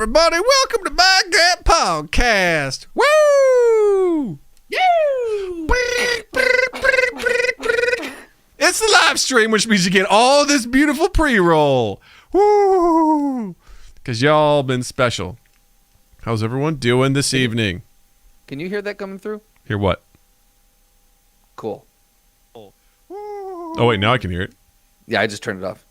everybody? Welcome to My Gut Podcast. Woo! It's the live stream, which means you get all this beautiful pre-roll. Woo! Because y'all been special. How's everyone doing this evening? Can you hear that coming through? Hear what? Cool. Oh, wait, now I can hear it. Yeah, I just turned it off.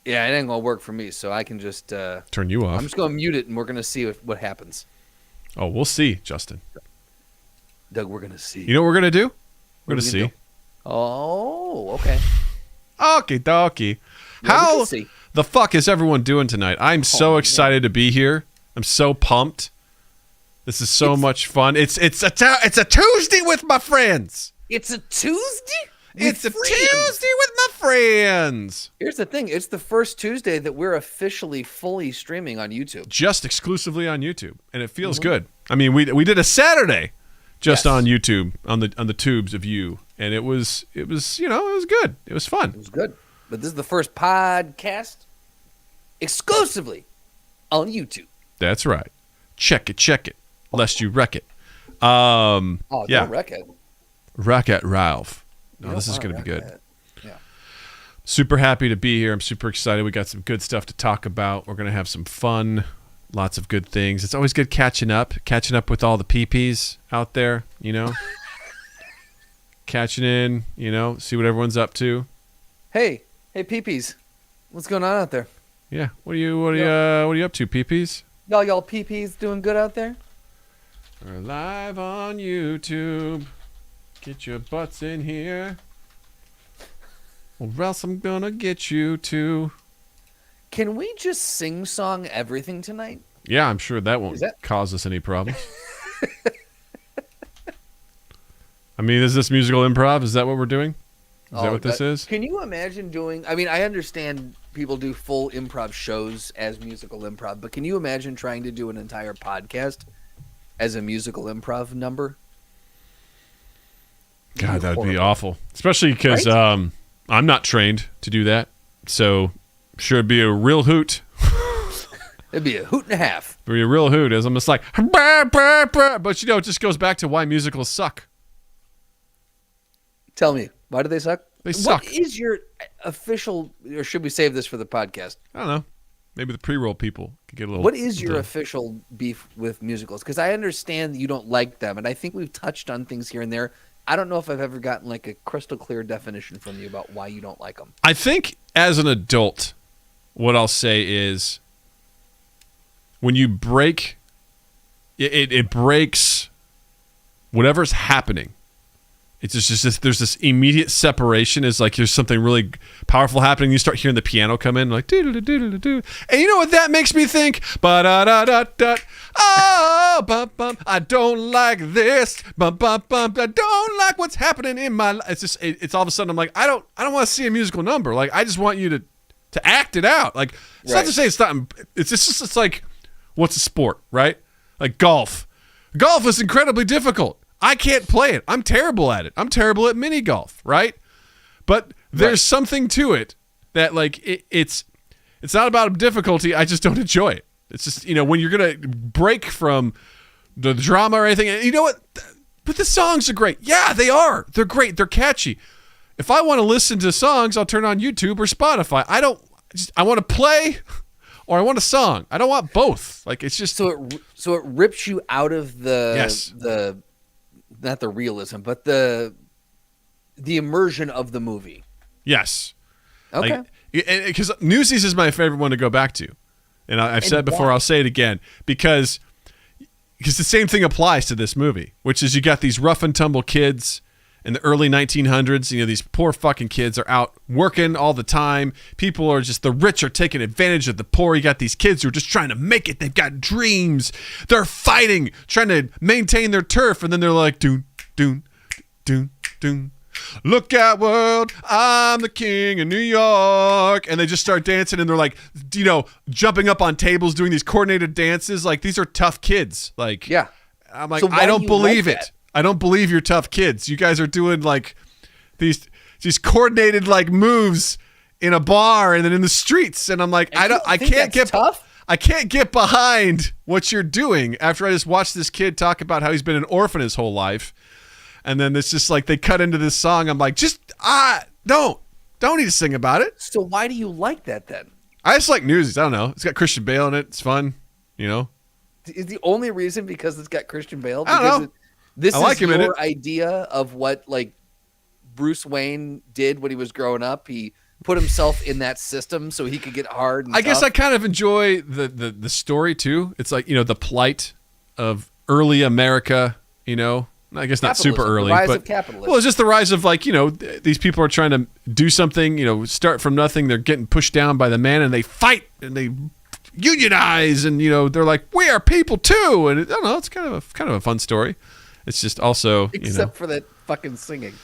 Yeah, it ain't going to work for me, so I can just... Turn you off. I'm just going to mute it, and we're going to see what happens. Oh, we'll see, Justin. Doug, we're going to see. You know what we're going to do? We're going to see. Oh, okay. Okie dokie. Yeah, How the fuck is everyone doing tonight? I'm so excited to be here. I'm so pumped. This is so much fun. It's a Tuesday with my friends. It's a Tuesday? It's a Tuesday with my friends. Here's the thing. It's the first Tuesday that we're officially fully streaming on YouTube. Just exclusively on YouTube. And it feels good. I mean, we did a Saturday just on YouTube, on the tubes of you. And it was good. It was fun. It was good. But this is the first podcast exclusively on YouTube. That's right. Check it, lest you wreck it. Don't wreck it. Wreck it, Ralph. No, this is going to be good. Yeah. Super happy to be here. I'm super excited. We got some good stuff to talk about. We're going to have some fun, lots of good things. It's always good catching up with all the peepees out there, catching in, see what everyone's up to. Hey, peepees. What's going on out there? Yeah. What are you up to, peepees? Y'all peepees doing good out there? We're live on YouTube. Get your butts in here, or else I'm gonna get you too. Can we just sing-song everything tonight? Yeah, I'm sure that won't cause us any problems. I mean, is this musical improv? Is that what we're doing? Is that what this is? Can you imagine doing... I mean, I understand people do full improv shows as musical improv, but can you imagine trying to do an entire podcast as a musical improv number? God, that would be awful. Especially because I'm not trained to do that. So, sure, it'd be a real hoot. It'd be a hoot and a half. It'd be a real hoot, as I'm just like, but it just goes back to why musicals suck. Tell me, why do they suck? They suck. What is your official, or should we save this for the podcast? I don't know. Maybe the pre-roll people could get a little... What is your official beef with musicals? Because I understand that you don't like them, and I think we've touched on things here and there. I don't know if I've ever gotten like a crystal clear definition from you about why you don't like them. I think as an adult, what I'll say is when you break, it breaks whatever's happening. It's just there's this immediate separation. It's like there's something really powerful happening. You start hearing the piano come in, like doo doo doo doo doo, and you know what that makes me think? Ba da da da da. Oh, bum bum. I don't like this. Bum bum bum. I don't like what's happening in my life. It's just it's all of a sudden I'm like I don't want to see a musical number. Like I just want you to act it out. Like it's not to say it's not. It's just it's like what's a sport, right? Like golf. Golf is incredibly difficult. I can't play it. I'm terrible at it. I'm terrible at mini golf, right? But there's something to it that like it's not about difficulty. I just don't enjoy it. It's just, when you're going to break from the drama or anything, you know what? But the songs are great. Yeah, they are. They're great. They're catchy. If I want to listen to songs, I'll turn on YouTube or Spotify. I want to play or I want a song. I don't want both. Like it's just so it rips you out of the not the realism, but the immersion of the movie. Yes. Okay. Because Newsies is my favorite one to go back to. And I've said it before, I'll say it again. Because the same thing applies to this movie, which is you got these rough and tumble kids in the early 1900s. These poor fucking kids are out working all the time. People are just, the rich are taking advantage of the poor. You got these kids who are just trying to make it. They've got dreams. They're fighting, trying to maintain their turf. And then they're like, doon, doon, doon, doon. Look out, world, I'm the king of New York. And they just start dancing and they're like, jumping up on tables, doing these coordinated dances. Like, these are tough kids. Like, yeah. I'm like, so I don't believe it. I don't believe you're tough kids. You guys are doing like these coordinated like moves in a bar and then in the streets. And I'm like, I can't get tough. I can't get behind what you're doing after I just watched this kid talk about how he's been an orphan his whole life. And then it's just like they cut into this song. I'm like, don't need to sing about it. So why do you like that then? I just like Newsies. I don't know. It's got Christian Bale in it. It's fun, you know. Is the only reason because it's got Christian Bale? I don't know. This I like is him in your it. idea of what like Bruce Wayne did when he was growing up. He put himself in that system so he could get hard. And I guess tough. I kind of enjoy the story too. It's like, you know, the plight of early America, you know. I guess not super early, the rise but of capitalism. Well, it's just the rise of, like, you know, these people are trying to do something, you know, start from nothing. They're getting pushed down by the man, and they fight and they unionize, and you know, they're like, we are people too. And I don't know, it's kind of a fun story. It's just also, except for that fucking singing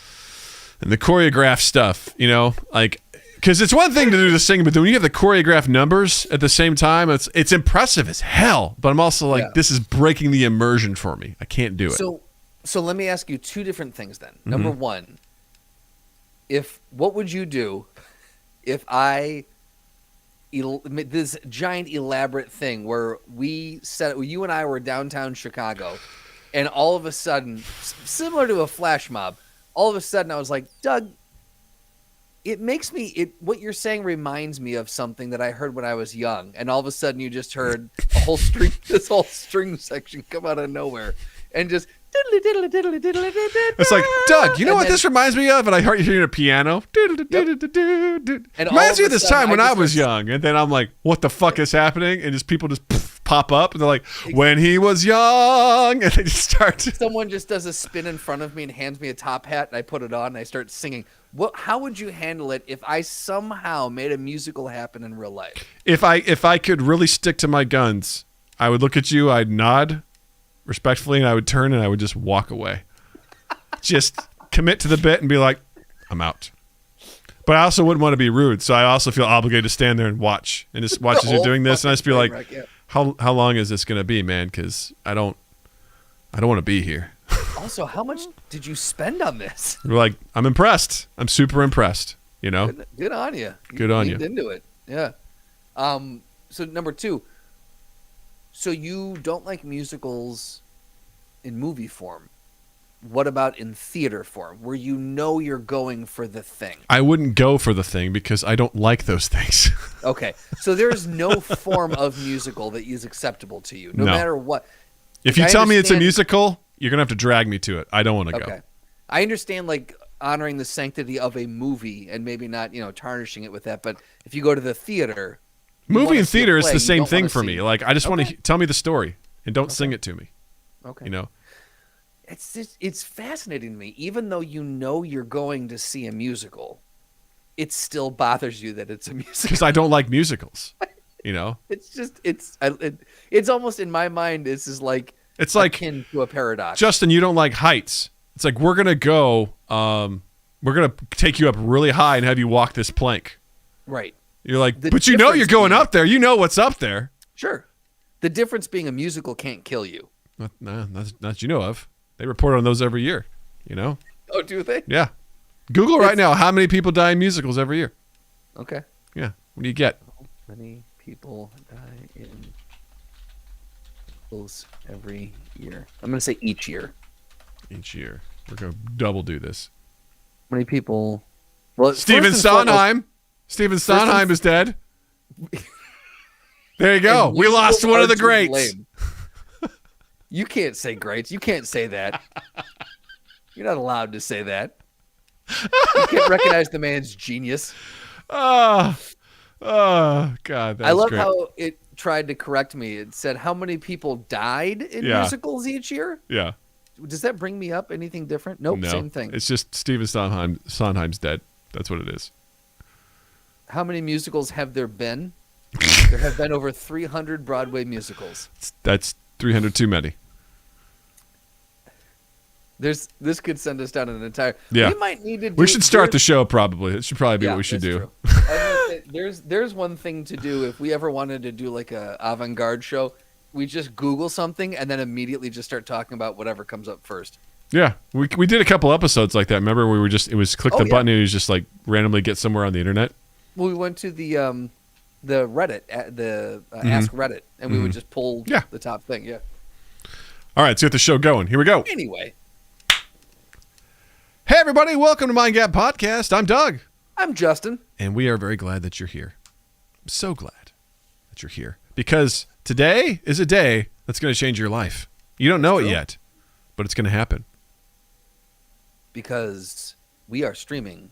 and the choreographed stuff, you know, like. Because it's one thing to do the singing, but then when you have the choreographed numbers at the same time, it's impressive as hell. But I'm also like, This is breaking the immersion for me. I can't do it. So let me ask you two different things then. Number one, what would you do if this giant elaborate thing where you and I were downtown Chicago, and all of a sudden, similar to a flash mob, all of a sudden I was like, Doug, what you're saying reminds me of something that I heard when I was young, and all of a sudden you just heard this whole string section come out of nowhere, and just it's like, Doug, you know what this reminds me of? And I heard you hearing a piano. Reminds me of this time when I was young, and then I'm like, what the fuck is happening? And just people just pop up, and they're like, when he was young, and they just start. Someone just does a spin in front of me and hands me a top hat, and I put it on, and I start singing. How would you handle it if I somehow made a musical happen in real life? If I could really stick to my guns, I would look at you, I'd nod respectfully, and I would turn and I would just walk away. Just commit to the bit and be like, I'm out. But I also wouldn't want to be rude, so I also feel obligated to stand there and watch as you're doing this, and I just be like, how long is this going to be, man? Because I don't want to be here. Also, how much did you spend on this? We're like, I'm impressed. I'm super impressed. You know, good on you. Good on you. Into it, yeah. So number two. So you don't like musicals in movie form. What about in theater form, where you know you're going for the thing? I wouldn't go for the thing because I don't like those things. Okay, so there's no form of musical that is acceptable to you, no matter what. If you tell me it's a musical, you're going to have to drag me to it. I don't want to go. I understand, like, honoring the sanctity of a movie and maybe not, tarnishing it with that. But if you go to the theater, movie and theater is the same thing for me. Like, I just want to tell me the story and don't sing it to me. Okay. You know? It's fascinating to me. Even though you know you're going to see a musical, it still bothers you that it's a musical. Because I don't like musicals. You know? It's almost, in my mind, it's like akin to a paradox. Justin, you don't like heights. It's like, we're gonna go. We're gonna take you up really high and have you walk this plank. Right. You're like, but you know you're going up there. You know what's up there. Sure. The difference being a musical can't kill you. Not that you know of. They report on those every year. You know. Oh, do they? Yeah. Google right now how many people die in musicals every year. Okay. Yeah. What do you get? How many people die in musicals every year? I'm going to say each year. Each year. We're going to double do this. How many people? Well, Stephen Sondheim. Stephen Sondheim is dead. There you go. We lost one of the greats. You can't say greats. You can't say that. You're not allowed to say that. You can't recognize the man's genius. Oh, God. I love great. how it tried to correct me. It said how many people died in musicals each year? Yeah. Does that bring me up anything different? Nope, no, same thing. It's just Stephen Sondheim's dead. That's what it is. How many musicals have there been? There have been over 300 Broadway musicals. That's 300 too many. This could send us down an entire. Yeah. We might need to. We should start the show. Probably it should probably be what we should do. There's one thing to do if we ever wanted to do like a avant-garde show. We just Google something and then immediately just start talking about whatever comes up first. Yeah, we did a couple episodes like that. Remember, it was click the button and it was just like randomly get somewhere on the internet. Well, we went to the the Reddit, Ask Reddit, and we would just pull the top thing. Yeah. All right, let's get the show going. Here we go. Anyway. Hey, everybody. Welcome to Mind Gap Podcast. I'm Doug. I'm Justin. And we are very glad that you're here. I'm so glad that you're here. Because today is a day that's going to change your life. You don't know it yet, but it's going to happen. Because we are streaming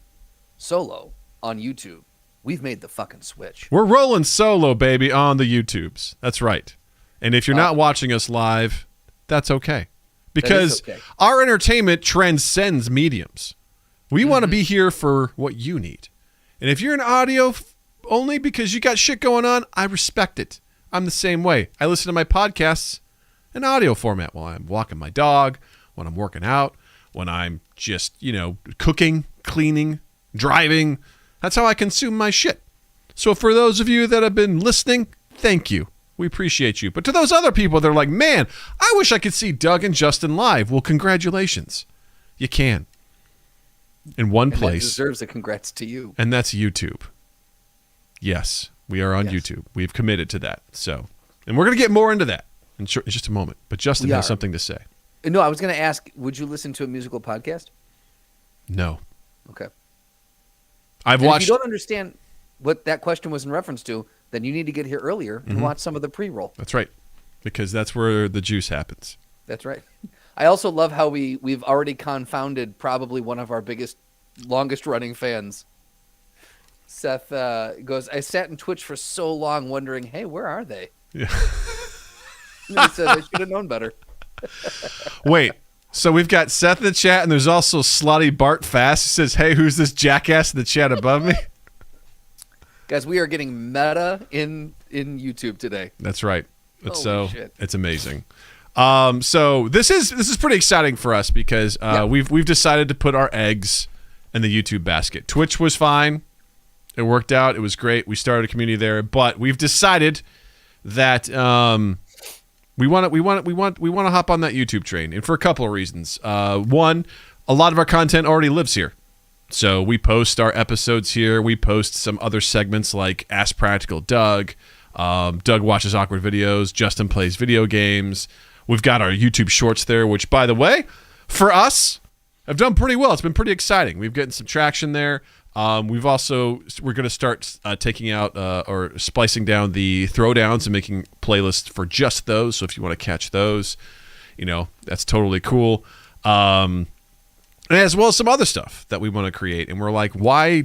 solo on YouTube. We've made the fucking switch. We're rolling solo, baby, on the YouTubes. That's right. And if you're not watching us live, that's okay. Because our entertainment transcends mediums. We want to be here for what you need. And if you're in audio only because you got shit going on, I respect it. I'm the same way. I listen to my podcasts in audio format while I'm walking my dog, when I'm working out, when I'm just, cooking, cleaning, driving. That's how I consume my shit. So for those of you that have been listening, thank you. We appreciate you. But to those other people that are like, man, I wish I could see Doug and Justin live. Well, congratulations. You can. In one place. That deserves a congrats to you. And that's YouTube. Yes, we are on YouTube. We've committed to that. So, and we're going to get more into that in just a moment. But Justin has something to say. No, I was going to ask, would you listen to a musical podcast? No. Okay. I've watched. If you don't understand what that question was in reference to, then you need to get here earlier and watch some of the pre-roll. That's right. Because that's where the juice happens. That's right. I also love how we've already confounded probably one of our longest running fans. Seth goes, I sat in Twitch for so long wondering, hey, where are they? Yeah. And he said, I should have known better. Wait. So we've got Seth in the chat, and there's also Slotty Bart Fast. He says, hey, who's this jackass in the chat above me? Guys, we are getting meta in YouTube today. That's right. Shit. It's amazing. So this is pretty exciting for us because we've decided to put our eggs in the YouTube basket. Twitch was fine. It worked out. It was great. We started a community there, but we've decided that we want to hop on that YouTube train, and for a couple of reasons. One, a lot of our content already lives here. So we post our episodes here. We post some other segments like Ask Practical Doug. Doug watches awkward videos. Justin plays video games. We've got our YouTube shorts there, which, by the way, for us, have done pretty well. It's been pretty exciting. We've gotten some traction there. We're going to start taking out or splicing down the throwdowns and making playlists for just those. So if you want to catch those, that's totally cool. As well as some other stuff that we want to create. And we're like, why?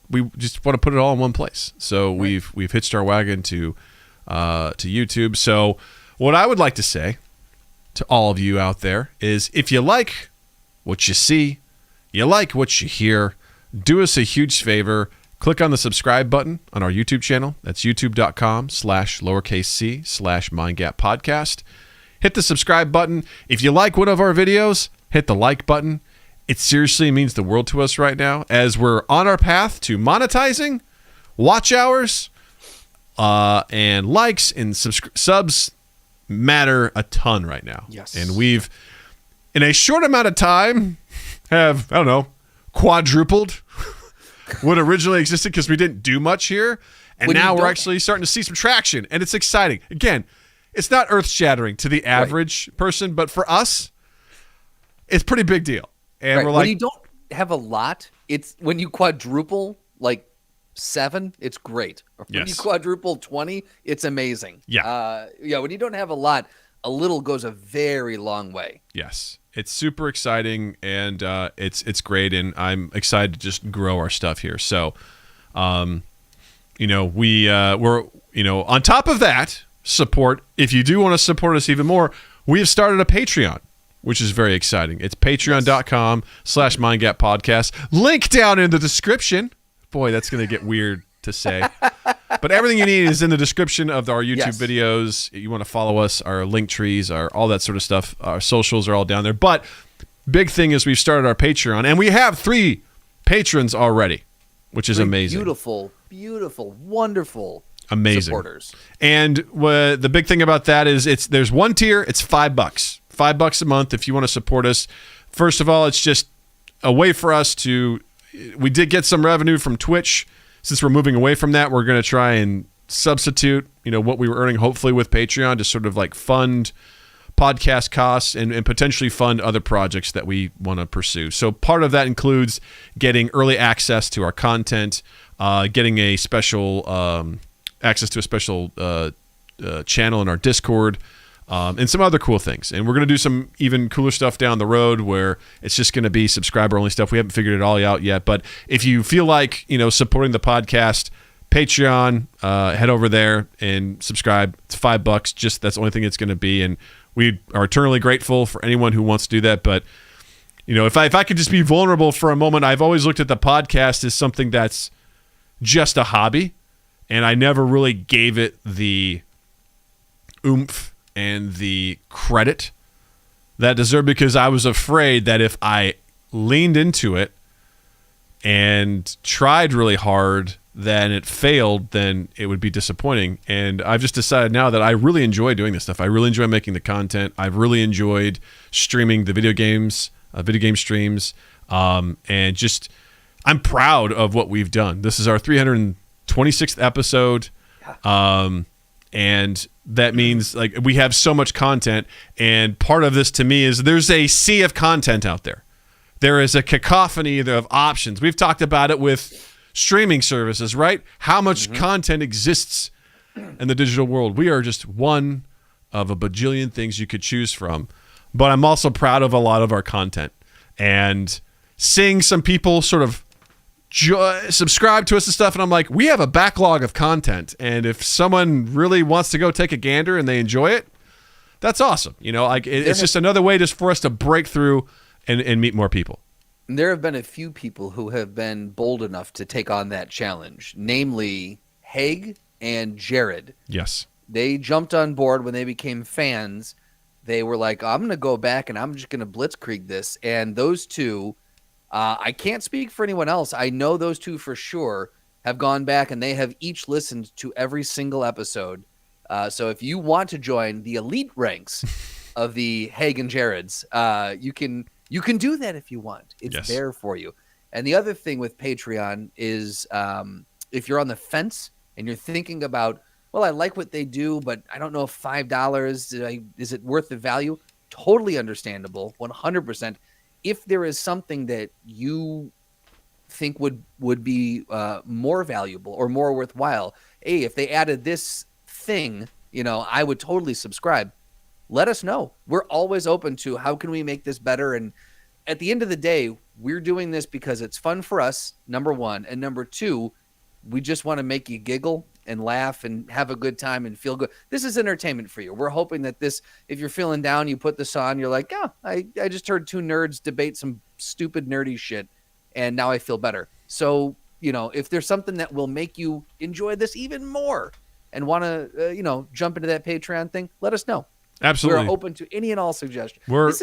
We just want to put it all in one place. So we've hitched our wagon to YouTube. So what I would like to say to all of you out there is, if you like what you see, you like what you hear, do us a huge favor. Click on the subscribe button on our YouTube channel. That's youtube.com/c/mindgappodcast. Hit the subscribe button. If you like one of our videos, hit the like button. It seriously means the world to us right now as we're on our path to monetizing. Watch hours and likes and subs matter a ton right now. Yes. And we've, in a short amount of time, have, quadrupled what originally existed because we didn't do much here. And now we're actually starting to see some traction, and it's exciting. Again, it's not earth-shattering to the average person, but for us, it's a pretty big deal. And we're like, when you don't have a lot, it's when you quadruple like 7, it's great. Or when you quadruple 20, it's amazing. Yeah. When you don't have a lot, a little goes a very long way. Yes. It's super exciting, and it's great, and I'm excited to just grow our stuff here. So, we're on top of that support. If you do want to support us even more, we have started a Patreon, which is very exciting. It's patreon.com/mindgappodcast. Link down in the description. Boy, that's going to get weird to say. But everything you need is in the description of our YouTube videos. You want to follow us, our link trees, all that sort of stuff. Our socials are all down there. But big thing is we've started our Patreon, and we have 3 patrons already, which is amazing. Beautiful, wonderful, amazing supporters. And the big thing about that is there's one tier. It's $5. $5 a month if you want to support us. First of all, it's just a way for us to. We did get some revenue from Twitch. Since we're moving away from that, we're going to try and substitute, what we were earning, hopefully with Patreon, to sort of like fund podcast costs and potentially fund other projects that we want to pursue. So part of that includes getting early access to our content, getting a special access to a special channel in our Discord, and some other cool things. And we're going to do some even cooler stuff down the road where it's just going to be subscriber only stuff. We haven't figured it all out yet, but if you feel like, supporting the podcast, Patreon, head over there and subscribe. It's $5. Just that's the only thing it's going to be. And we are eternally grateful for anyone who wants to do that. But, if I could just be vulnerable for a moment, I've always looked at the podcast as something that's just a hobby. And I never really gave it the oomph and the credit that deserved, because I was afraid that if I leaned into it and tried really hard, then it failed, then it would be disappointing. And I've just decided now that I really enjoy doing this stuff. I really enjoy making the content. I've really enjoyed streaming the video game streams. And just, I'm proud of what we've done. This is our 326th episode. And that means like we have so much content. And part of this to me is there's a sea of content out there. There is a cacophony of options. We've talked about it with streaming services, right? How much content exists in the digital world. We are just one of a bajillion things you could choose from. But I'm also proud of a lot of our content. And seeing some people sort of subscribe to us and stuff, and I'm like, we have a backlog of content. And if someone really wants to go take a gander and they enjoy it, that's awesome. It's just another way just for us to break through and meet more people. There have been a few people who have been bold enough to take on that challenge, namely Haig and Jared. Yes. They jumped on board when they became fans. They were like, I'm going to go back and I'm just going to blitzkrieg this. And those two, I can't speak for anyone else. I know those two for sure have gone back and they have each listened to every single episode. So if you want to join the elite ranks of the Haig and Jareds, you can do that if you want. It's there for you. And the other thing with Patreon is if you're on the fence and you're thinking about, well, I like what they do, but I don't know if $5, is it worth the value? Totally understandable, 100%. If there is something that you think would be more valuable or more worthwhile, hey, if they added this thing, I would totally subscribe. Let us know. We're always open to how can we make this better. And at the end of the day, we're doing this because it's fun for us, number one. And number two, we just want to make you giggle and laugh and have a good time and feel good. This is entertainment for you. We're hoping that this, if you're feeling down, you put this on, you're like, I just heard two nerds debate some stupid nerdy shit, and now I feel better. So, if there's something that will make you enjoy this even more and want to, jump into that Patreon thing, let us know. Absolutely. We're open to any and all suggestions. This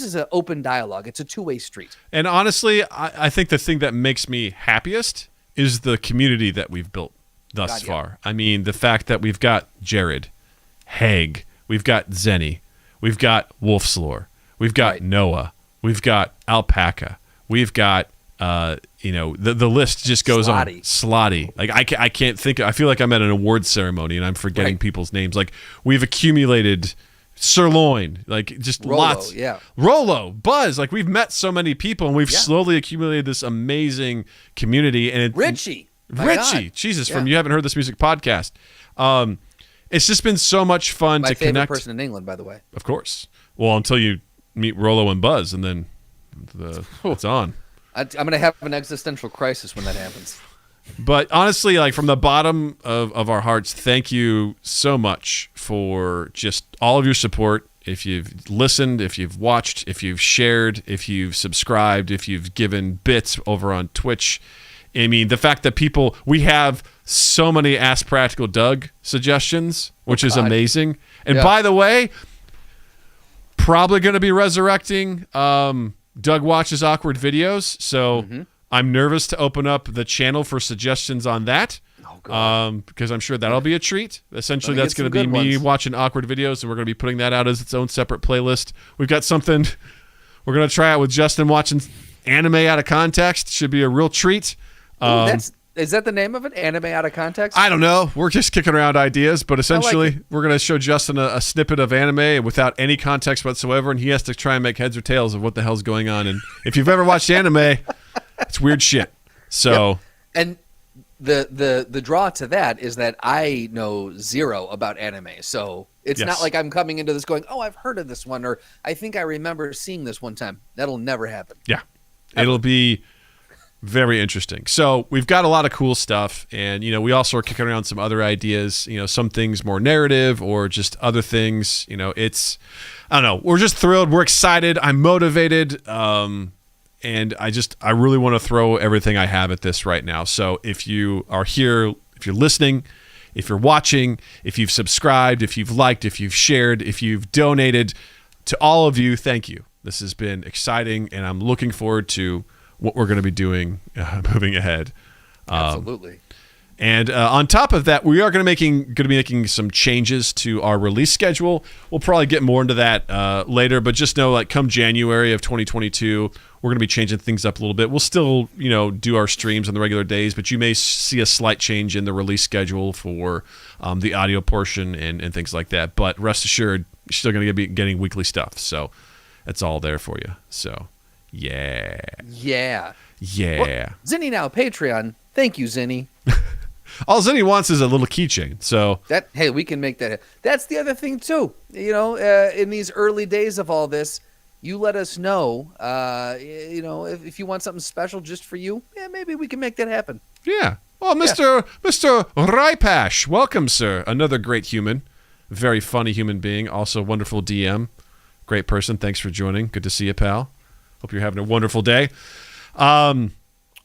is an open dialogue. It's a two-way street. And honestly, I think the thing that makes me happiest is the community that we've built thus far. I mean, the fact that we've got Jared, Haig, we've got Zenny, we've got Wolf's Lore, we've got Noah, we've got Alpaca, we've got the list just goes on. Slotty. Like I can't think. I feel like I'm at an awards ceremony and I'm forgetting people's names. Like we've accumulated Sirloin, like just Rolo, lots. Yeah. Rolo, Buzz. Like we've met so many people and we've slowly accumulated this amazing community. And Richie, Jesus, from You Haven't Heard This Music podcast. It's just been so much fun to connect. My favorite person in England, by the way. Of course. Well, until you meet Rolo and Buzz, and then it's on. I'm going to have an existential crisis when that happens. But honestly, like from the bottom of our hearts, thank you so much for just all of your support. If you've listened, if you've watched, if you've shared, if you've subscribed, if you've given bits over on Twitch. I mean, the fact that we have so many Ask Practical Doug suggestions, which is amazing. And by the way, probably going to be resurrecting Doug Watches Awkward Videos. So I'm nervous to open up the channel for suggestions on that. Because I'm sure that'll be a treat. Essentially, that's going to be me watching awkward videos, and we're going to be putting that out as its own separate playlist. We've got something we're going to try out with Justin watching anime out of context. Should be a real treat. That's Is that the name of it? Anime Out of Context? I don't know. We're just kicking around ideas, but essentially we're going to show Justin a snippet of anime without any context whatsoever, and he has to try and make heads or tails of what the hell's going on. And if you've ever watched anime, it's weird shit. So, yep. And the draw to that is that I know zero about anime, so it's not like I'm coming into this going, oh, I've heard of this one, or I think I remember seeing this one time. That'll never happen. Yeah, it'll be very interesting. So we've got a lot of cool stuff, and we also are kicking around some other ideas. Some things more narrative or just other things. It's I don't know. We're just thrilled. We're excited. I'm motivated. And I really want to throw everything I have at this right now. So if you are here, if you're listening, if you're watching, if you've subscribed, if you've liked, if you've shared, if you've donated, to all of you, thank you. This has been exciting, and I'm looking forward to what we're going to be doing moving ahead. Absolutely. And on top of that, we are going to be making some changes to our release schedule. We'll probably get more into that later, but just know, come January of 2022, we're going to be changing things up a little bit. We'll still, do our streams on the regular days, but you may see a slight change in the release schedule for the audio portion and things like that. But rest assured, you're still going to be getting weekly stuff. So it's all there for you. So, yeah. Yeah. Yeah. Well, Zinni now, Patreon. Thank you, Zinni. All Zinni wants is a little keychain. So hey, we can make that. That's the other thing too. In these early days of all this, you let us know. If you want something special just for you, maybe we can make that happen. Yeah. Well, Mr. Rypash, welcome, sir. Another great human, very funny human being, also wonderful DM, great person. Thanks for joining. Good to see you, pal. Hope you're having a wonderful day.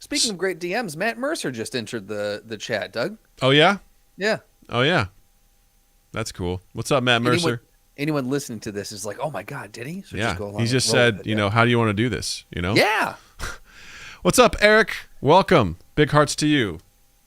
Speaking of great DMs, Matt Mercer just entered the chat, Doug. Oh, yeah? Yeah. Oh, yeah. That's cool. What's up, Matt Mercer? Anyone listening to this is like, oh, my God, did he? So yeah. Just he just said, how do you want to do this? Yeah. What's up, Eric? Welcome. Big hearts to you.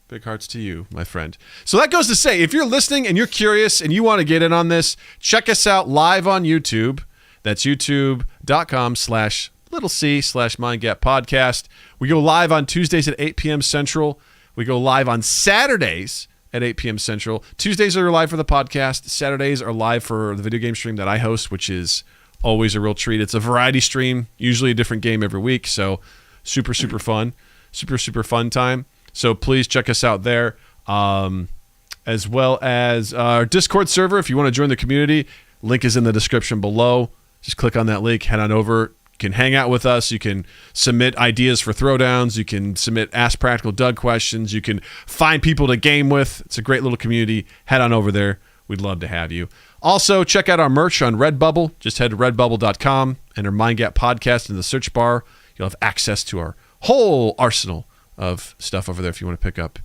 Big hearts to you, my friend. So that goes to say, if you're listening and you're curious and you want to get in on this, check us out live on YouTube. That's youtube.com/c/MindGap Podcast. We go live on Tuesdays at 8 p.m. Central. We go live on Saturdays at 8 p.m. Central. Tuesdays are live for the podcast. Saturdays are live for the video game stream that I host, which is always a real treat. It's a variety stream, usually a different game every week. So super, super fun. Super, super fun time. So please check us out there. As well as our Discord server. If you want to join the community, link is in the description below. Just click on that link, head on over. You can hang out with us. You can submit ideas for throwdowns. You can submit Ask Practical Doug questions. You can find people to game with. It's a great little community. Head on over there. We'd love to have you. Also, check out our merch on Redbubble. Just head to redbubble.com, enter MindGap Podcast in the search bar. You'll have access to our whole arsenal of stuff over there if you want to pick up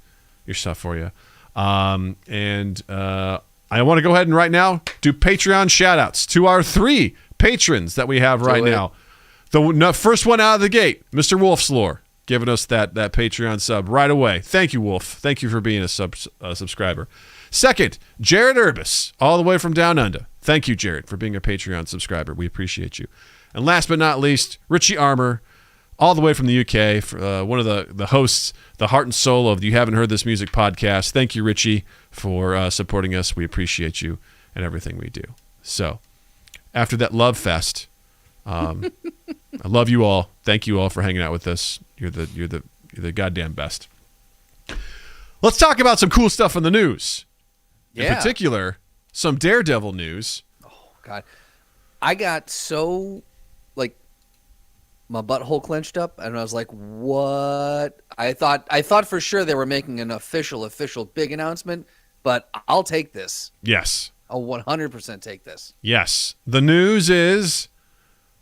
your stuff for you. I want to go ahead and right now do Patreon shout-outs to our 3 patrons that we have right now. The first one out of the gate, Mr. Wolf's Lore, giving us that Patreon sub right away. Thank you, Wolf. Thank you for being a subscriber. Second, Jared Urbis, all the way from Down Under. Thank you, Jared, for being a Patreon subscriber. We appreciate you. And last but not least, Richie Armour, all the way from the UK, one of the hosts, the heart and soul of the You Haven't Heard This Music podcast. Thank you, Richie, for supporting us. We appreciate you and everything we do. So, after that love fest, I love you all. Thank you all for hanging out with us. You're the goddamn best. Let's talk about some cool stuff in the news. In particular, some Daredevil news. Oh God, I got so my butthole clenched up, and I was like, "What?" I thought for sure they were making an official big announcement, but I'll take this. Yes, I'll 100% take this. Yes, the news is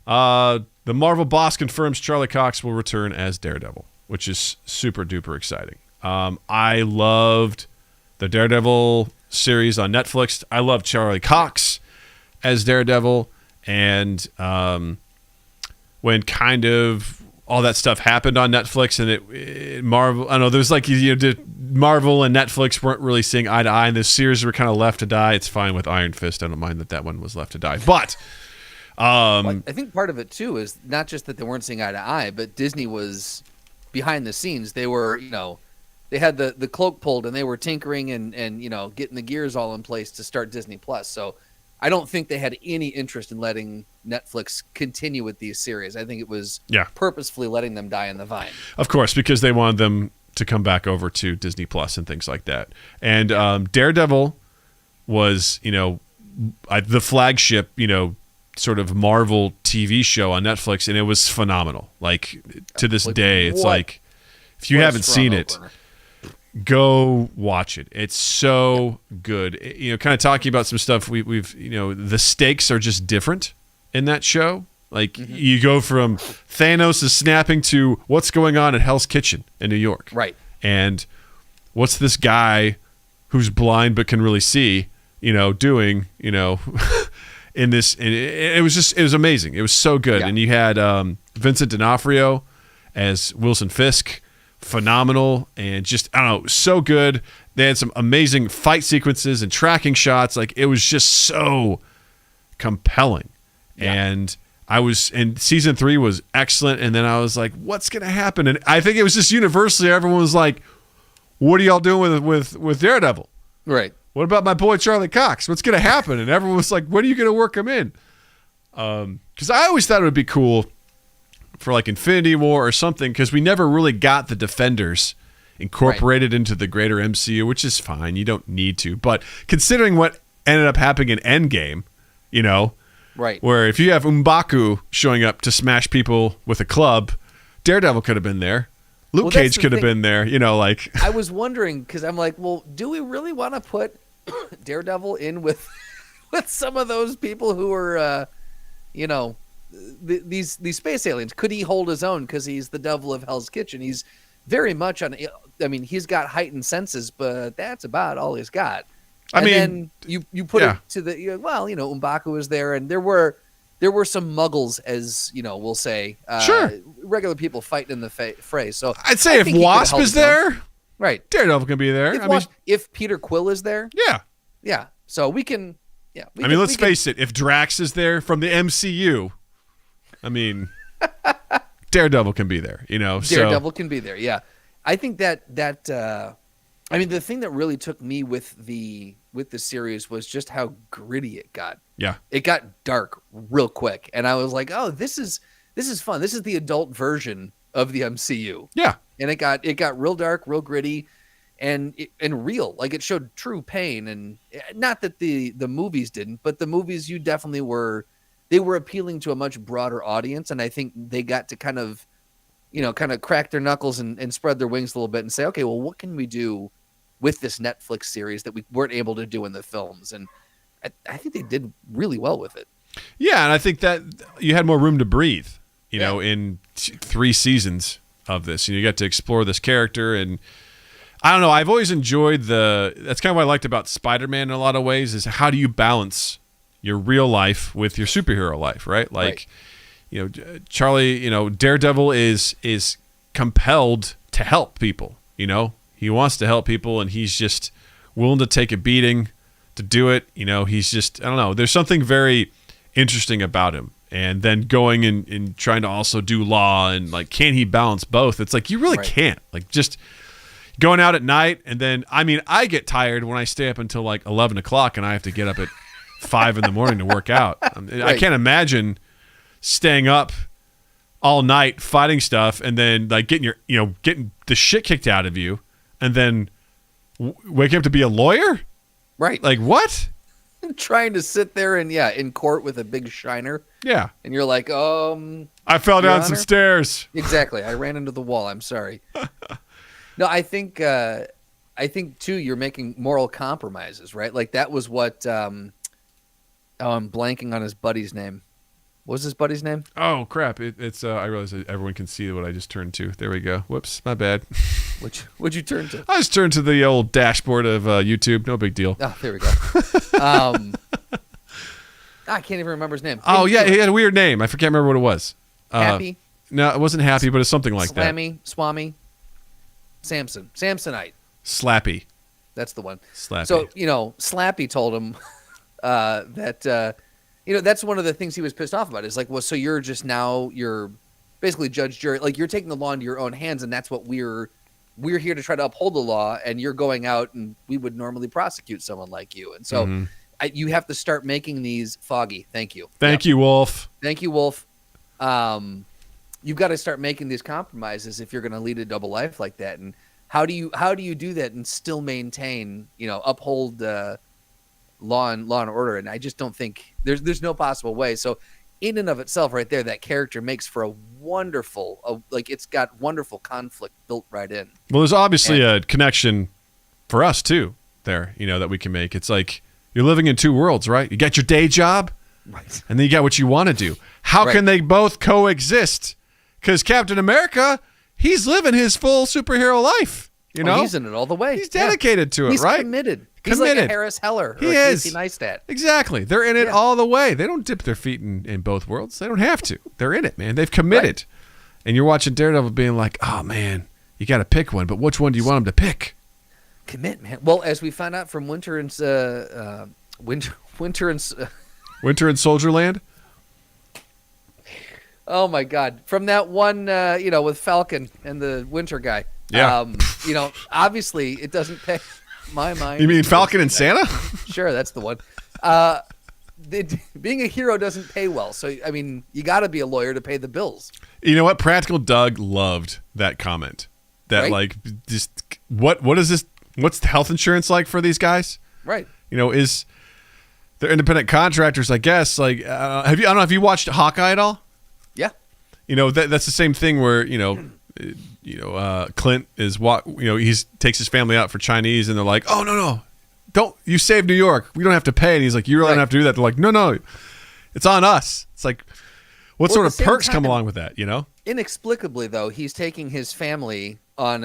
the Marvel boss confirms Charlie Cox will return as Daredevil, which is super duper exciting. I loved the Daredevil series on Netflix. I love Charlie Cox as Daredevil, and when kind of all that stuff happened on Netflix, and it Marvel, I know there's Marvel and Netflix weren't really seeing eye to eye, and the series were kind of left to die. It's fine with Iron Fist. I don't mind that one was left to die, but I think part of it too is not just that they weren't seeing eye to eye, but Disney was behind the scenes. They were, they had the cloak pulled and they were tinkering and getting the gears all in place to start Disney Plus. So I don't think they had any interest in letting Netflix continue with these series. I think it was purposefully letting them die in the vine. Of course, because they wanted them to come back over to Disney Plus and things like that. And Daredevil was, the flagship, sort of Marvel TV show on Netflix, and it was phenomenal. Like, to this day, it's like, if you haven't seen it, go watch it. It's so good. Kind of talking about some stuff we've the stakes are just different in that show. Like, you go from Thanos is snapping to what's going on at Hell's Kitchen in New York. Right. And what's this guy who's blind but can really see, doing, in this. And it was amazing. It was so good. Yeah. And you had Vincent D'Onofrio as Wilson Fisk. Phenomenal, and just, I don't know, so good. They had some amazing fight sequences and tracking shots. Like, it was just so compelling. Yeah. And season 3 was excellent. And then I was like, what's going to happen? And I think it was just universally, everyone was like, what are y'all doing with Daredevil? Right. What about my boy Charlie Cox? What's going to happen? And everyone was like, when are you going to work him in? Because I always thought it would be cool for like Infinity War or something, because we never really got the Defenders incorporated into the greater MCU, which is fine. You don't need to. But considering what ended up happening in Endgame, right, where if you have M'Baku showing up to smash people with a club, Daredevil could have been there. Luke Cage could have been there, like. I was wondering, because I'm like, well, do we really want to put Daredevil in with some of those people who are, these space aliens? Could he hold his own because he's the devil of Hell's Kitchen? He's very much he's got heightened senses, but that's about all he's got. Then you put it to the, M'Baku is there, and there were some muggles, as we'll say, sure, regular people fighting in the fray. So I'd say if Wasp is there, right, Daredevil can be there. If Peter Quill is there, yeah. So we can, let's face it. If Drax is there from the MCU, Daredevil can be there, Daredevil can be there, yeah. I think that the thing that really took me with the series was just how gritty it got. Yeah. It got dark real quick, and I was like, oh, this is fun. This is the adult version of the MCU. Yeah. And it got real dark, real gritty, and real. Like, it showed true pain, and not that the movies didn't, but the movies, you definitely were. They were appealing to a much broader audience, and I think they got to kind of crack their knuckles and spread their wings a little bit and say, okay, well, what can we do with this Netflix series that we weren't able to do in the films? And I think they did really well with it. Yeah, and I think that you had more room to breathe, in 3 seasons of this. You got to explore this character, and I don't know, I've always enjoyed that's kind of what I liked about Spider-Man in a lot of ways, is how do you balance your real life with your superhero life, right? Like, Charlie, Daredevil is compelled to help people, He wants to help people, and he's just willing to take a beating to do it. He's just, I don't know, there's something very interesting about him. And then going and trying to also do law, and like, can he balance both? It's like, you really can't. Like, just going out at night, and then, I get tired when I stay up until like 11 o'clock and I have to get up at 5 in the morning to work out. I can't imagine staying up all night fighting stuff, and then like getting getting the shit kicked out of you, and then waking up to be a lawyer. Right. Like, what? Trying to sit there and in court with a big shiner. Yeah. And you're like, I fell down some stairs. Exactly. I ran into the wall. I'm sorry. No, I think too, you're making moral compromises, right? Like, that was what, I'm blanking on his buddy's name. What was his buddy's name? Oh, crap. It's I realize that everyone can see what I just turned to. There we go. Whoops, my bad. What'd you turn to? I just turned to the old dashboard of YouTube. No big deal. Oh, there we go. I can't even remember his name. Oh, yeah, he had a weird name. I can't remember what it was. Happy? No, it wasn't Happy, but it's something like that. Swami, Samsonite. Slappy. That's the one. Slappy. So, Slappy told him that, that's one of the things he was pissed off about. Is like, well, so you're basically judge, jury, like, you're taking the law into your own hands, and that's what we're we're here to try to uphold the law, and you're going out and we would normally prosecute someone like you. And so you have to start making these foggy. Thank you. Thank you, Wolf. Thank you, Wolf. You've got to start making these compromises if you're going to lead a double life like that. And how do you do that and still maintain, uphold law and order? And I just don't think there's no possible way. So in and of itself right there, that character makes for a wonderful, it's got wonderful conflict built right in. Well, there's obviously a connection for us too there, that we can make. It's like you're living in two worlds, right? You got your day job, right, and then you got what you want to do. How can they both coexist? Because Captain America, he's living his full superhero life. He's in it all the way. He's dedicated to it, he's right? Committed. He's like a Harris Heller or a Casey Neistat. Exactly. They're in it all the way. They don't dip their feet in both worlds. They don't have to. They're in it, man. They've committed. Right. And you're watching Daredevil being like, oh, man, you got to pick one. But which one do you want him to pick? Commit, man. Well, as we found out from Winter in Soldier Land. Oh, my God. From that one, with Falcon and the Winter guy. Yeah. Obviously, it doesn't pay my mind. You mean Falcon and Santa? Sure, that's the one. Being a hero doesn't pay well. So, I mean, you got to be a lawyer to pay the bills. You know what? Practical Doug loved that comment. That, just what is this? What's health insurance like for these guys? Right. They're independent contractors, I guess. Like, I don't know, have you watched Hawkeye at all? Yeah. That's the same thing where, Clint is he takes his family out for Chinese, and they're like, oh, no, don't, you save New York, we don't have to pay. And he's like, you really don't have to do that. They're like, no, it's on us. It's like, what sort of perks come along with that? Inexplicably, though, he's taking his family on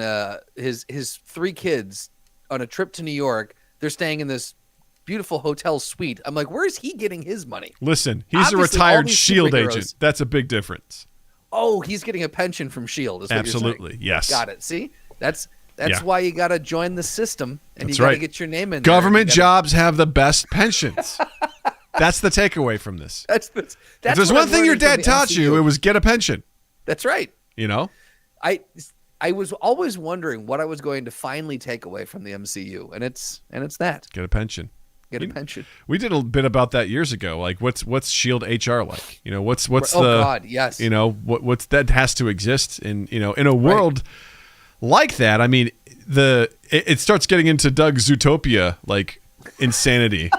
his 3 kids on a trip to New York. They're staying in this beautiful hotel suite. I'm like, where is he getting his money? Listen, he's a retired SHIELD agent. That's a big difference. Oh, he's getting a pension from SHIELD. Is what Absolutely, you're saying. yes. Got it. See, that's why you got to join the system, and you got to get your name in. Government jobs have the best pensions. That's the takeaway from this. That's if there's one thing your dad taught you, it was get a pension. That's right. I was always wondering what I was going to finally take away from the MCU, and it's that. Get a pension. Get a pension. We did a bit about that years ago. Like, what's SHIELD HR like? What's oh God, yes. What's that has to exist in a world like that. I mean, it starts getting into Doug's Zootopia like insanity,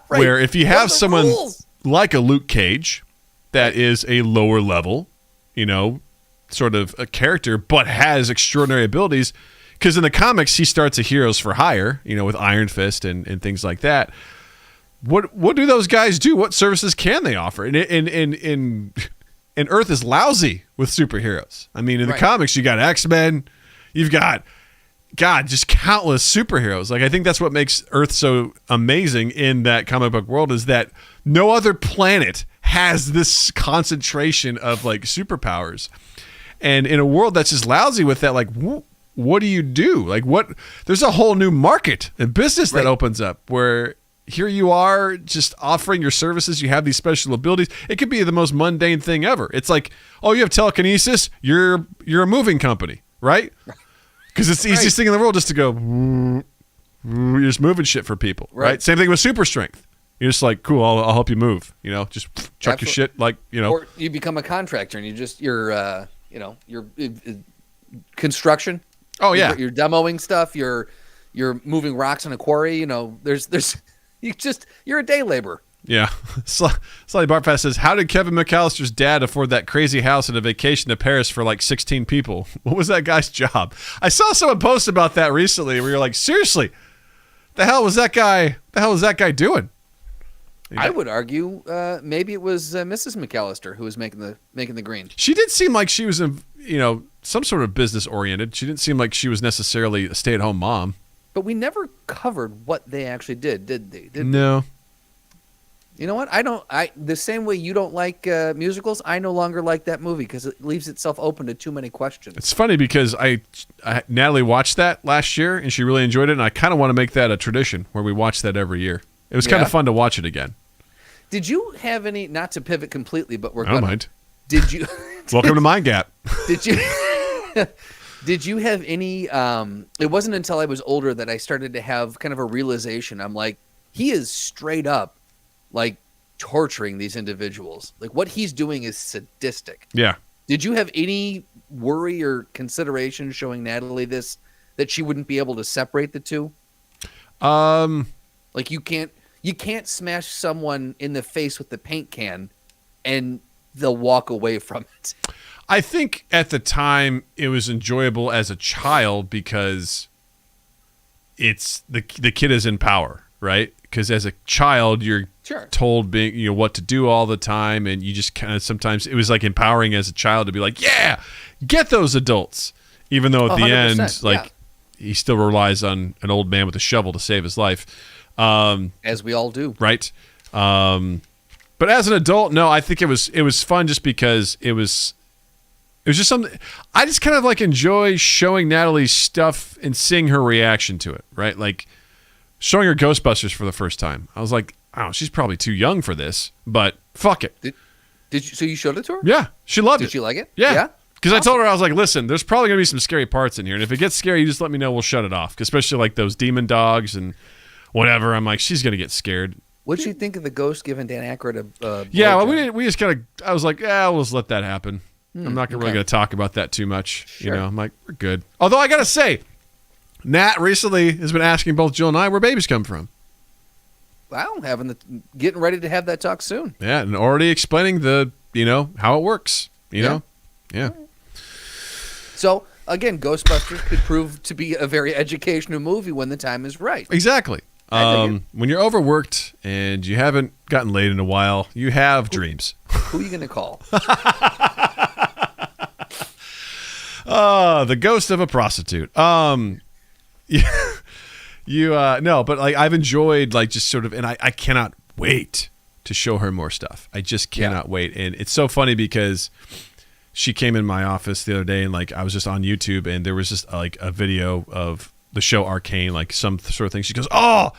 where if you have someone like a Luke Cage that is a lower level, sort of a character, but has extraordinary abilities. Because in the comics, he starts a Heroes for Hire, with Iron Fist and things like that. What do those guys do? What services can they offer? And Earth is lousy with superheroes. I mean, in the comics, you got X-Men, you've got, God, just countless superheroes. Like, I think that's what makes Earth so amazing in that comic book world, is that no other planet has this concentration of like superpowers. And in a world that's just lousy with that, like, what do you do? Like, there's a whole new market and business that opens up where here you are just offering your services. You have these special abilities. It could be the most mundane thing ever. It's like, oh, you have telekinesis. You're a moving company, right? Because it's the easiest thing in the world just to go, you're just moving shit for people, right? Same thing with super strength. You're just like, cool, I'll help you move, just chuck your shit like, Or you become a contractor and you're construction. Oh yeah, you're demoing stuff. You're moving rocks in a quarry. You're a day laborer. Yeah. Slightly Barfast says, how did Kevin McAllister's dad afford that crazy house and a vacation to Paris for like 16 people? What was that guy's job? I saw someone post about that recently where you're like, seriously, the hell was that guy doing? I would argue maybe it was Mrs. McAllister who was making the green. She did seem like she was, some sort of business oriented. She didn't seem like she was necessarily a stay-at-home mom. But we never covered what they actually did they? No. You know what? The same way you don't like musicals, I no longer like that movie because it leaves itself open to too many questions. It's funny because Natalie watched that last year and she really enjoyed it, and I kind of want to make that a tradition where we watch that every year. It was kind of fun to watch it again. Did you have any, not to pivot completely, but I don't mind. Did you? Welcome to Mind Gap. Did you? Did you have any it wasn't until I was older that I started to have kind of a realization. I'm like, he is straight up like torturing these individuals. Like what he's doing is sadistic. Yeah. Did you have any worry or consideration showing Natalie this, that she wouldn't be able to separate the two? Like you can't smash someone in the face with the paint can and they'll walk away from it. I think at the time it was enjoyable as a child because it's the kid is in power, right? Because as a child, you're told what to do all the time, and you just kind of sometimes it was like empowering as a child to be like, yeah, get those adults, even though at the end, like he still relies on an old man with a shovel to save his life, as we all do, right? But as an adult, no, I think it was fun just because it was just something. I just kind of like enjoy showing Natalie stuff and seeing her reaction to it, right? Like showing her Ghostbusters for the first time. I was like, oh, she's probably too young for this, but fuck it. Did you? So you showed it to her? Yeah, she loved it. Did she like it? Yeah. Because awesome. I told her, I was like, listen, there's probably going to be some scary parts in here, and if it gets scary, you just let me know, we'll shut it off. Especially like those demon dogs and whatever. I'm like, she's going to get scared. What'd you think of the ghost giving Dan Aykroyd a yeah, well, we just kind of, I was like, yeah, we'll just let that happen. I'm not really going to talk about that too much. Sure. You know, I'm like, we're good. Although I got to say, Nat recently has been asking both Jill and I where babies come from. Wow, getting ready to have that talk soon. Yeah, and already explaining how it works. You know? Yeah. So, again, Ghostbusters could prove to be a very educational movie when the time is right. Exactly. When you're overworked and you haven't gotten laid in a while, you have dreams. Who are you going to call? The ghost of a prostitute. No, but like I've enjoyed like just sort of, and I cannot wait to show her more stuff. I just cannot wait. And it's so funny because she came in my office the other day and like I was just on YouTube and there was just like a video of the show Arcane, like some sort of thing. She goes, "Oh,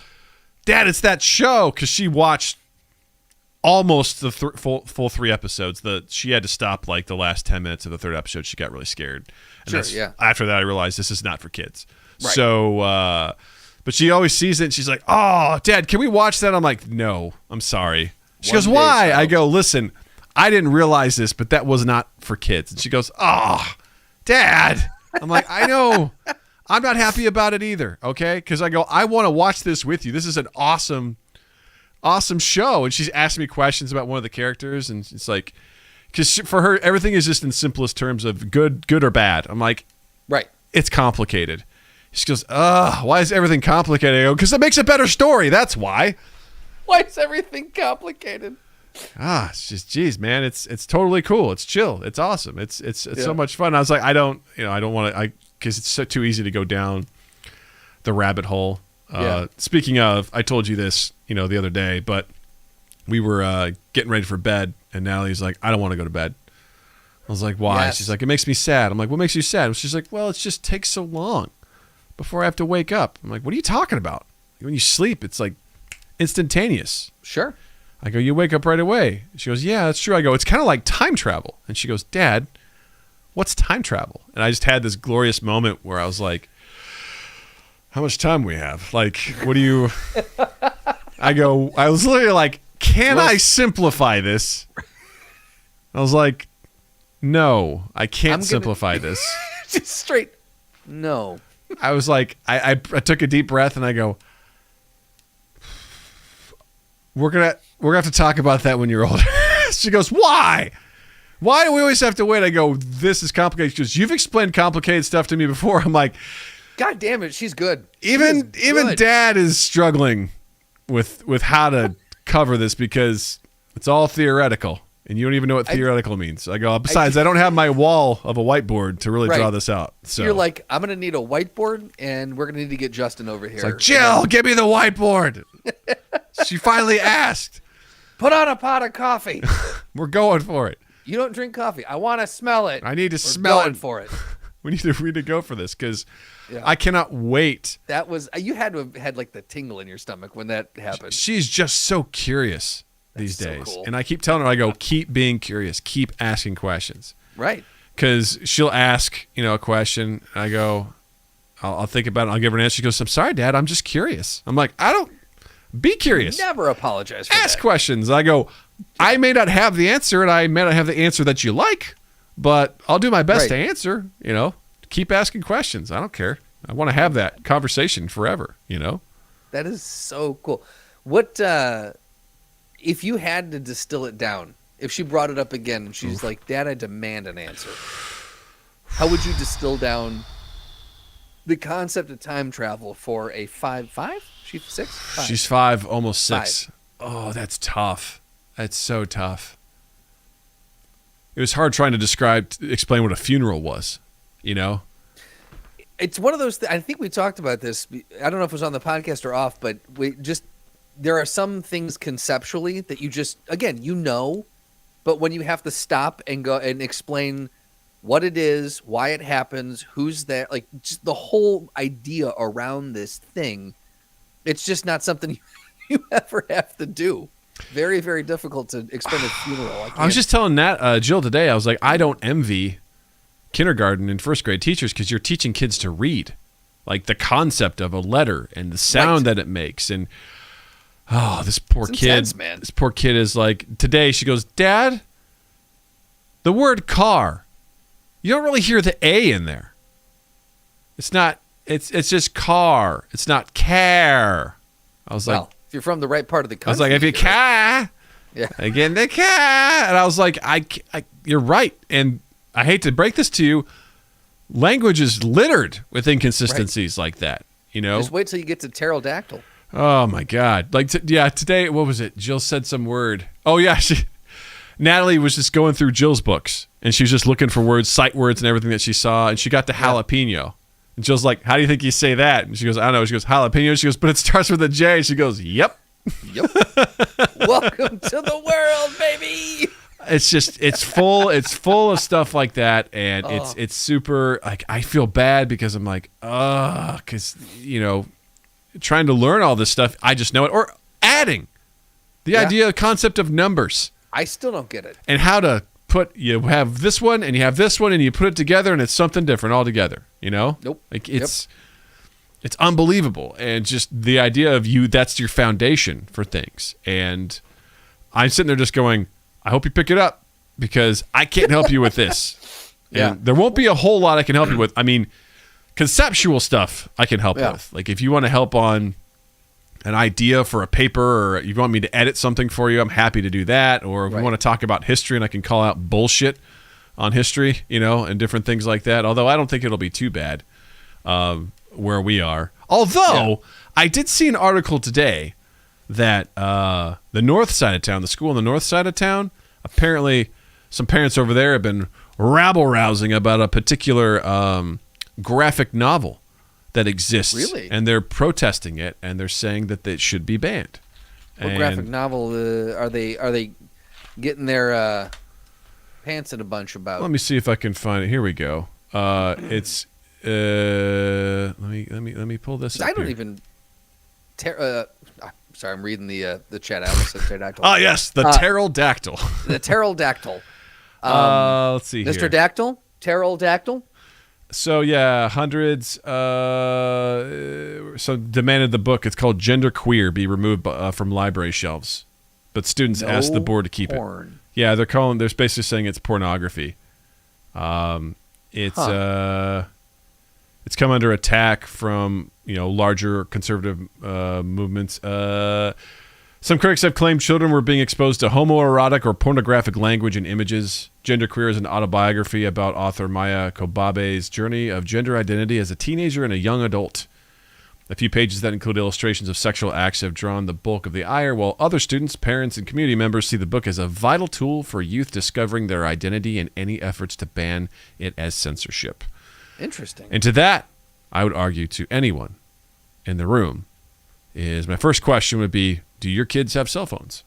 Dad, it's that show," because she watched almost the full 3 episodes. She had to stop like the last 10 minutes of the 3rd episode. She got really scared. And after that, I realized this is not for kids. Right. So, but she always sees it and she's like, "Oh, Dad, can we watch that?" I'm like, "No, I'm sorry." She goes, "Why?" I go, "Listen, I didn't realize this, but that was not for kids." And she goes, "Oh, Dad." I'm like, "I know. I'm not happy about it either." Okay. Because I go, "I want to watch this with you. This is an awesome show." And she's asking me questions about one of the characters. And it's like, because for her, everything is just in simplest terms of good or bad. I'm like, right. It's complicated. She goes, "Why is everything complicated?" I go, "Because it makes a better story. That's why." Why is everything complicated? It's just, geez, man, it's totally cool. It's chill. It's awesome. It's so much fun. I was like, I don't want to, because it's so too easy to go down the rabbit hole. Speaking of, I told you this, the other day, but we were getting ready for bed, and Natalie's like, "I don't want to go to bed." I was like, "Why?" Yes. She's like, "It makes me sad." I'm like, "What makes you sad?" She's like, "Well, it just takes so long before I have to wake up." I'm like, "What are you talking about? When you sleep, it's like instantaneous." Sure. I go, "You wake up right away." She goes, "Yeah, that's true." I go, "It's kind of like time travel." And she goes, "Dad, what's time travel?" And I just had this glorious moment where I was like, "How much time we have? Like, what do you..." I was literally like, "Can I simplify this?" I was like, "No, I can't simplify this." Just straight, no. I was like, I took a deep breath and I go, We're gonna have to talk about that when you're older." She goes, "Why? Why do we always have to wait?" I go, "This is complicated." She goes, "You've explained complicated stuff to me before." I'm like, God damn it, she's good. Even Dad is struggling with how to cover this because it's all theoretical and you don't even know what theoretical means. I go, "Besides, I don't have my wall of a whitebboard to really draw this out." So you're like, "I'm gonna need a whiteboard and we're gonna need to get Justin over here." It's like, "Jill, give me the whiteboard." She finally asked. "Put on a pot of coffee." We're going for it. "You don't drink coffee. I want to smell it." I need to smell it. For it. We need to go for this because I cannot wait. That was, you had to have had like the tingle in your stomach when that happened. She's just so curious these days. So cool. And I keep telling her, I go, "Keep being curious. Keep asking questions." Right. because she'll ask, a question. And I go, I'll think about it. I'll give her an answer. She goes, I'm sorry, Dad. I'm just curious. I'm like, be curious. Never apologize for Ask that. questions. I go, I may not have the answer, and I may not have the answer that you like, but I'll do my best to answer. Keep asking questions. I don't care. I want to have that conversation forever. That is so cool. What if you had to distill it down? If she brought it up again and she's like, Dad, I demand an answer. How would you distill down the concept of time travel for a 5? She's 6? 5. She's 5, almost 6. 5. Oh, that's tough. That's so tough. It was hard trying to explain what a funeral was, It's one of those I think we talked about this. I don't know if it was on the podcast or off, but there are some things conceptually that you just, again, but when you have to stop and go and explain what it is, why it happens, who's there, like just the whole idea around this thing, it's just not something you ever have to do. Very, very difficult to explain a funeral. I was just telling Jill today, I was like, I don't envy kindergarten and first grade teachers because you're teaching kids to read, like the concept of a letter and the sound that it makes. And this poor kid, intense, man. This poor kid is like, today she goes, Dad, the word car, you don't really hear the A in there. It's not, it's just car. It's not care. I was like, if you're from the right part of the country. I was like, if you care, again, the care. And I was like, you're right. And I hate to break this to you, language is littered with inconsistencies like that. Just wait till you get to pterodactyl. Oh my God! Today, what was it? Jill said some word. Oh yeah, Natalie was just going through Jill's books and she was just looking for words, sight words, and everything that she saw. And she got to jalapeno. And Jill's like, "How do you think you say that?" And she goes, "I don't know." She goes, "Jalapeno." She goes, "But it starts with a J." And she goes, "Yep." Welcome to the world, baby. It's full of stuff like that, and it's super, like, I feel bad because I'm like, because trying to learn all this stuff, I just know it, or adding the idea, concept of numbers. I still don't get it, and how to you have this one and you have this one and you put it together and it's something different altogether. Nope. Like it's unbelievable, and just the idea of that's your foundation for things, and I'm sitting there just going, I hope you pick it up because I can't help you with this. And there won't be a whole lot I can help you with. I mean, conceptual stuff I can help with. Like if you want to help on an idea for a paper, or you want me to edit something for you, I'm happy to do that. Or if you want to talk about history and I can call out bullshit on history, and different things like that. Although I don't think it'll be too bad where we are. Although I did see an article today that the north side of town, the school on the north side of town, apparently some parents over there have been rabble-rousing about a particular graphic novel that exists. Really? And they're protesting it, and they're saying that it should be banned. What graphic novel are they getting their pants in a bunch about? Let me see if I can find it. Here we go. It's let me pull this up. I don't here. even sorry, I'm reading the chat. I almost said pterodactyl. Oh yes, the pterodactyl. The pterodactyl. Let's see, Mr. here. Dactyl, pterodactyl. So yeah, hundreds. So demanded the book. It's called Gender Queer be removed from library shelves, but students asked the board to keep it. Yeah, they're basically saying it's pornography. It's come under attack from larger conservative movements. Some critics have claimed children were being exposed to homoerotic or pornographic language and images. Genderqueer is an autobiography about author Maya Kobabe's journey of gender identity as a teenager and a young adult. A few pages that include illustrations of sexual acts have drawn the bulk of the ire, while other students, parents, and community members see the book as a vital tool for youth discovering their identity and any efforts to ban it as censorship. Interesting. And to that, I would argue to anyone in the room is my first question would be, do your kids have cell phones?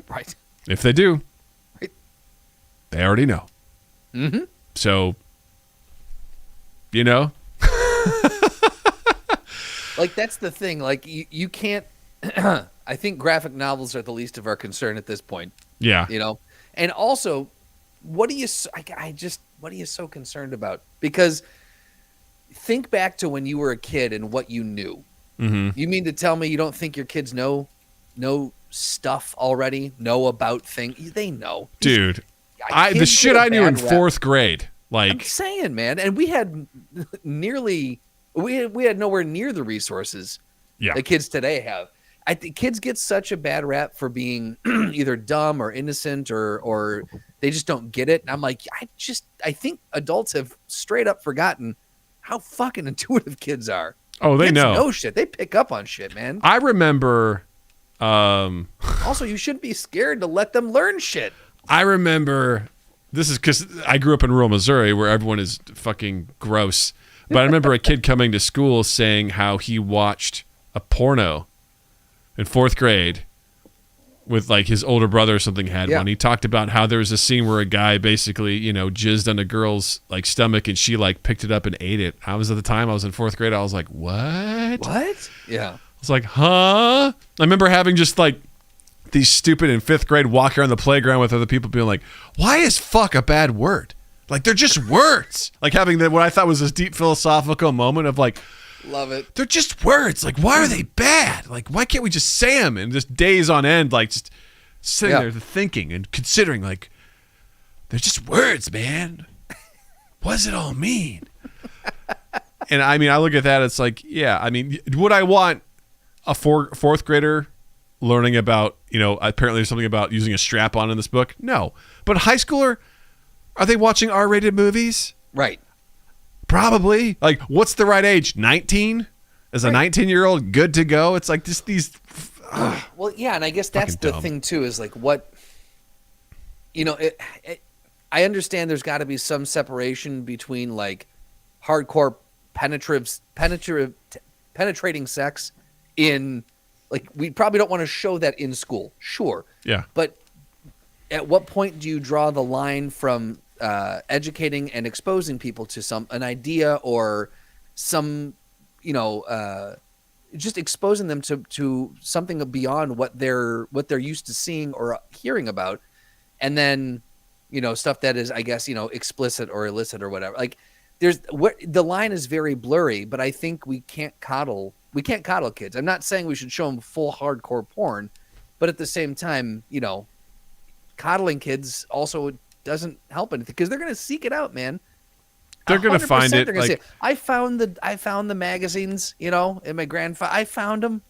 Right. If they do, they already know. Mm-hmm. So, like, that's the thing. Like, you can't I think graphic novels are the least of our concern at this point. Yeah. And also, what do you what are you so concerned about? Because think back to when you were a kid and what you knew. Mm-hmm. You mean to tell me you don't think your kids know stuff already? Know about things? They know, dude. The shit I knew in fourth grade. Like, I'm saying, man, and we had we had nowhere near the resources that kids today have. I think kids get such a bad rap for being either dumb or innocent or they just don't get it. And I'm like, I think adults have straight up forgotten how fucking intuitive kids are. Oh, they kids know shit. They pick up on shit, man. I remember. Also, you shouldn't be scared to let them learn shit. I remember. This is because I grew up in rural Missouri where everyone is fucking gross. But I remember a kid coming to school saying how he watched a porno in fourth grade with like his older brother or something had one. He talked about how there was a scene where a guy basically, jizzed on a girl's like stomach and she like picked it up and ate it. I was in fourth grade. I was like, what? What? Yeah. I was like, huh? I remember having just like these stupid in fifth grade walk around the playground with other people being like, why is fuck a bad word? Like, they're just words. Like having what I thought was this deep philosophical moment of like, love it. They're just words. Like, why are they bad? Like, why can't we just say them? And just days on end, like just sitting there thinking and considering like, they're just words, man. What does it all mean? And I mean, I look at that, it's like, yeah, I mean, would I want a fourth grader learning about, apparently there's something about using a strap on in this book? No. But a high schooler, are they watching R-rated movies? Right. Probably. Like, what's the right age? 19? Is a 19-year-old good to go? It's like just these. Well, yeah, and I guess that's the thing too. Is like what, I understand there's got to be some separation between like hardcore penetrating sex in, like, we probably don't want to show that in school. Sure. Yeah. But at what point do you draw the line from educating and exposing people to an idea or some, just exposing them to something beyond what they're used to seeing or hearing about, and then stuff that is, I guess, explicit or illicit or whatever. Like, the line is very blurry, but I think we can't coddle kids. I'm not saying we should show them full hardcore porn, but at the same time, coddling kids also doesn't help anything because they're going to seek it out, man. They're going to find it. They're going to say, I found the magazines, in my grandfather. I found them.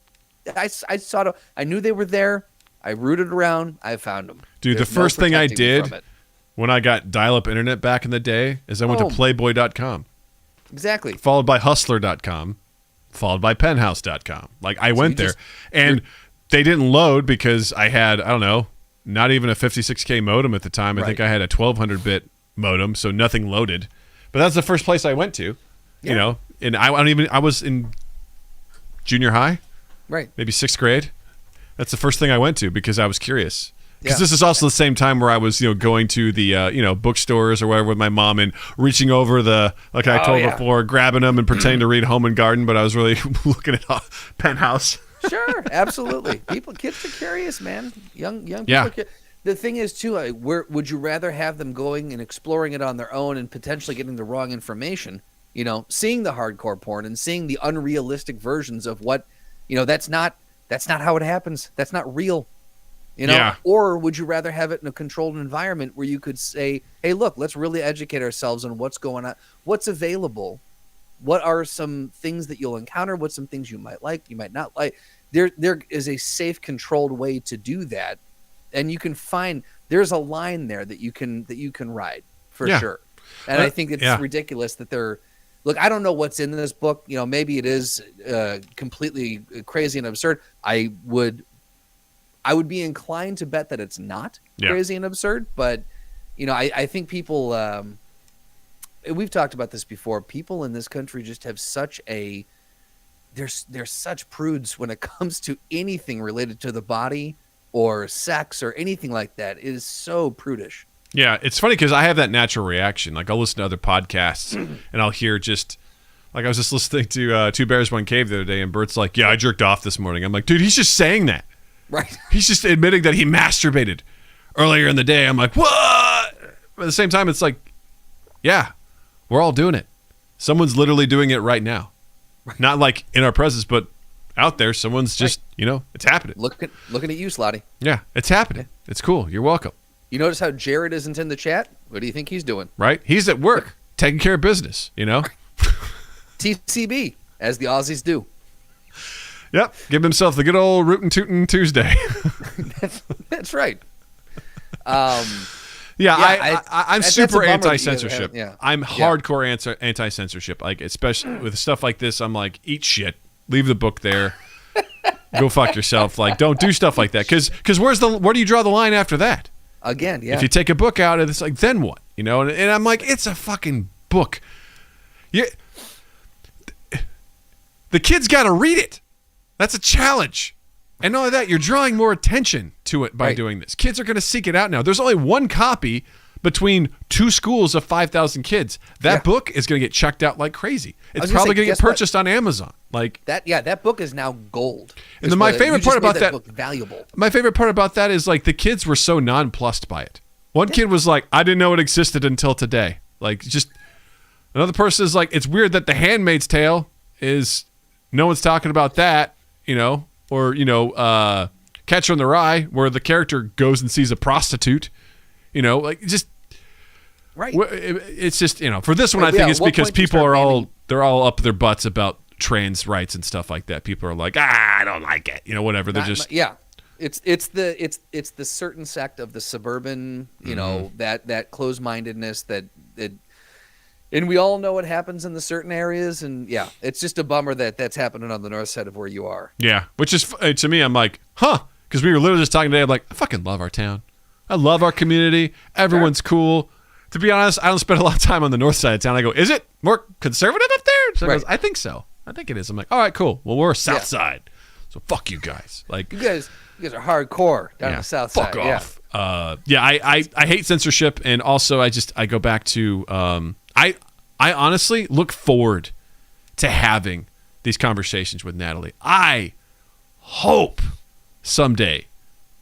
I saw them. I knew they were there. I rooted around. I found them. Dude, the first thing I did when I got dial-up internet back in the day is I went to playboy.com. Exactly. Followed by hustler.com. Followed by penthouse.com. Like, I went there. And they didn't load because I had, I don't know, not even a 56K modem at the time. I think I had a 1200-bit modem, so nothing loaded. But that's the first place I went to, and I was in junior high, right? Maybe sixth grade. That's the first thing I went to because I was curious. Because this is also the same time where I was, going to the, bookstores or whatever with my mom and reaching over like I told before, grabbing them and pretending to read Home and Garden, but I was really looking at Penthouse. Sure, absolutely. Kids are curious, man. Young people are curious. The thing is, too, would you rather have them going and exploring it on their own and potentially getting the wrong information, seeing the hardcore porn and seeing the unrealistic versions of what, that's not how it happens. That's not real, Or would you rather have it in a controlled environment where you could say, hey, look, let's really educate ourselves on what's going on, what's available, what are some things that you'll encounter, what's some things you might like, you might not like. There is a safe, controlled way to do that. And you can find there's a line there that you can ride for sure. And I think it's ridiculous that look, I don't know what's in this book. Maybe it is completely crazy and absurd. I would be inclined to bet that it's not crazy and absurd. But, I think people, we've talked about this before. People in this country just have they're such prudes when it comes to anything related to the body or sex or anything like that. It is so prudish. Yeah, it's funny because I have that natural reaction. Like, I'll listen to other podcasts and I'll hear like I was just listening to Two Bears, One Cave the other day, and Bert's like, yeah, I jerked off this morning. I'm like, dude, he's just saying that. Right. He's just admitting that he masturbated earlier in the day. I'm like, what? But at the same time, it's like, Yeah, we're all doing it. Someone's literally doing it right now. Not like in our presence, but out there. Someone's just, it's happening. Looking at you, Slotty. Yeah, it's happening. It's cool. You're welcome. You notice how Jared isn't in the chat? What do you think he's doing? Right? He's at work, taking care of business, TCB, as the Aussies do. Yep. Give himself the good old rootin' tootin' Tuesday. That's right. I'm super anti-censorship. Yeah. I'm hardcore anti-censorship. Like, especially with stuff like this, I'm like, eat shit. Leave the book there. Go fuck yourself. Like, don't do stuff like that. Because where do you draw the line after that? Again, yeah. If you take a book out, it's like, then what? And I'm like, it's a fucking book. The kid's got to read it. That's a challenge. And not only that, you're drawing more attention to it by doing this. Kids are going to seek it out now. There's only one copy between 2 schools of 5,000 kids. That book is going to get checked out like crazy. It's probably going to get purchased on Amazon. Like that book is now gold. And then my favorite part about that book valuable. My favorite part about that is like the kids were so nonplussed by it. One kid was like, I didn't know it existed until today. Like, just another person is like, it's weird that The Handmaid's Tale is no one's talking about that, or Catcher in the Rye, where the character goes and sees a prostitute, like just right. It's just for this one, I think it's because people are they're all up their butts about trans rights and stuff like that. People are like, I don't like it, whatever. They're just It's the certain sect of the suburban, that closed-mindedness that and we all know what happens in the certain areas, and it's just a bummer that that's happening on the north side of where you are. Yeah, which is to me, I'm like, because we were literally just talking today. I'm like, I fucking love our town. I love our community. Everyone's cool. To be honest, I don't spend a lot of time on the north side of town. I go, is it more conservative up there? So goes, I think so. I think it is. I'm like, all right, cool. Well, we're south side, so fuck you guys. Like you guys are hardcore down the south side. Fuck off. I hate censorship, and also I go back to I honestly look forward to having these conversations with Natalie. I hope someday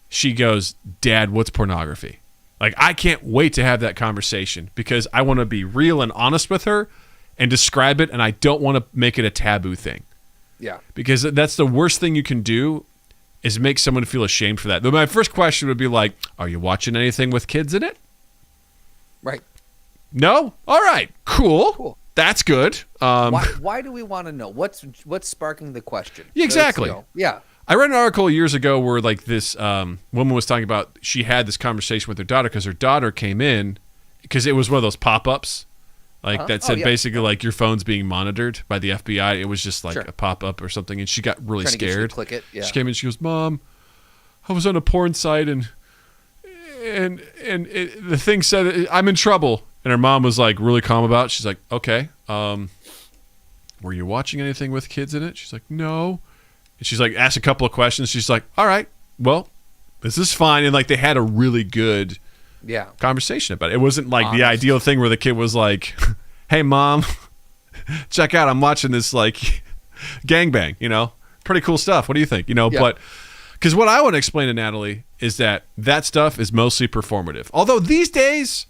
she goes, Dad, what's pornography? Like, I can't wait to have that conversation because I want to be real and honest with her and describe it, and I don't want to make it a taboo thing. Yeah. Because that's the worst thing you can do is make someone feel ashamed for that. But my first question would be like, are you watching anything with kids in it? Right. No? All right. Cool. That's good. Why do we want to know? What's sparking the question? Exactly. Yeah. I read an article years ago where like this woman was talking about she had this conversation with her daughter because her daughter came in because it was one of those pop-ups that said basically like your phone's being monitored by the FBI. It was just like a pop-up or something, and she got really scared. Click it. Yeah. She came in, she goes, Mom, I was on a porn site and the thing said I'm in trouble. And her mom was like really calm about it. She's like, okay, were you watching anything with kids in it? She's like, no. And she's like, asked a couple of questions. She's like, all right, well, this is fine. And like they had a really good conversation about it. It wasn't like the ideal thing where the kid was like, hey, Mom, check out, I'm watching this like gangbang, pretty cool stuff. What do you think? But because what I want to explain to Natalie is that stuff is mostly performative. Although these days,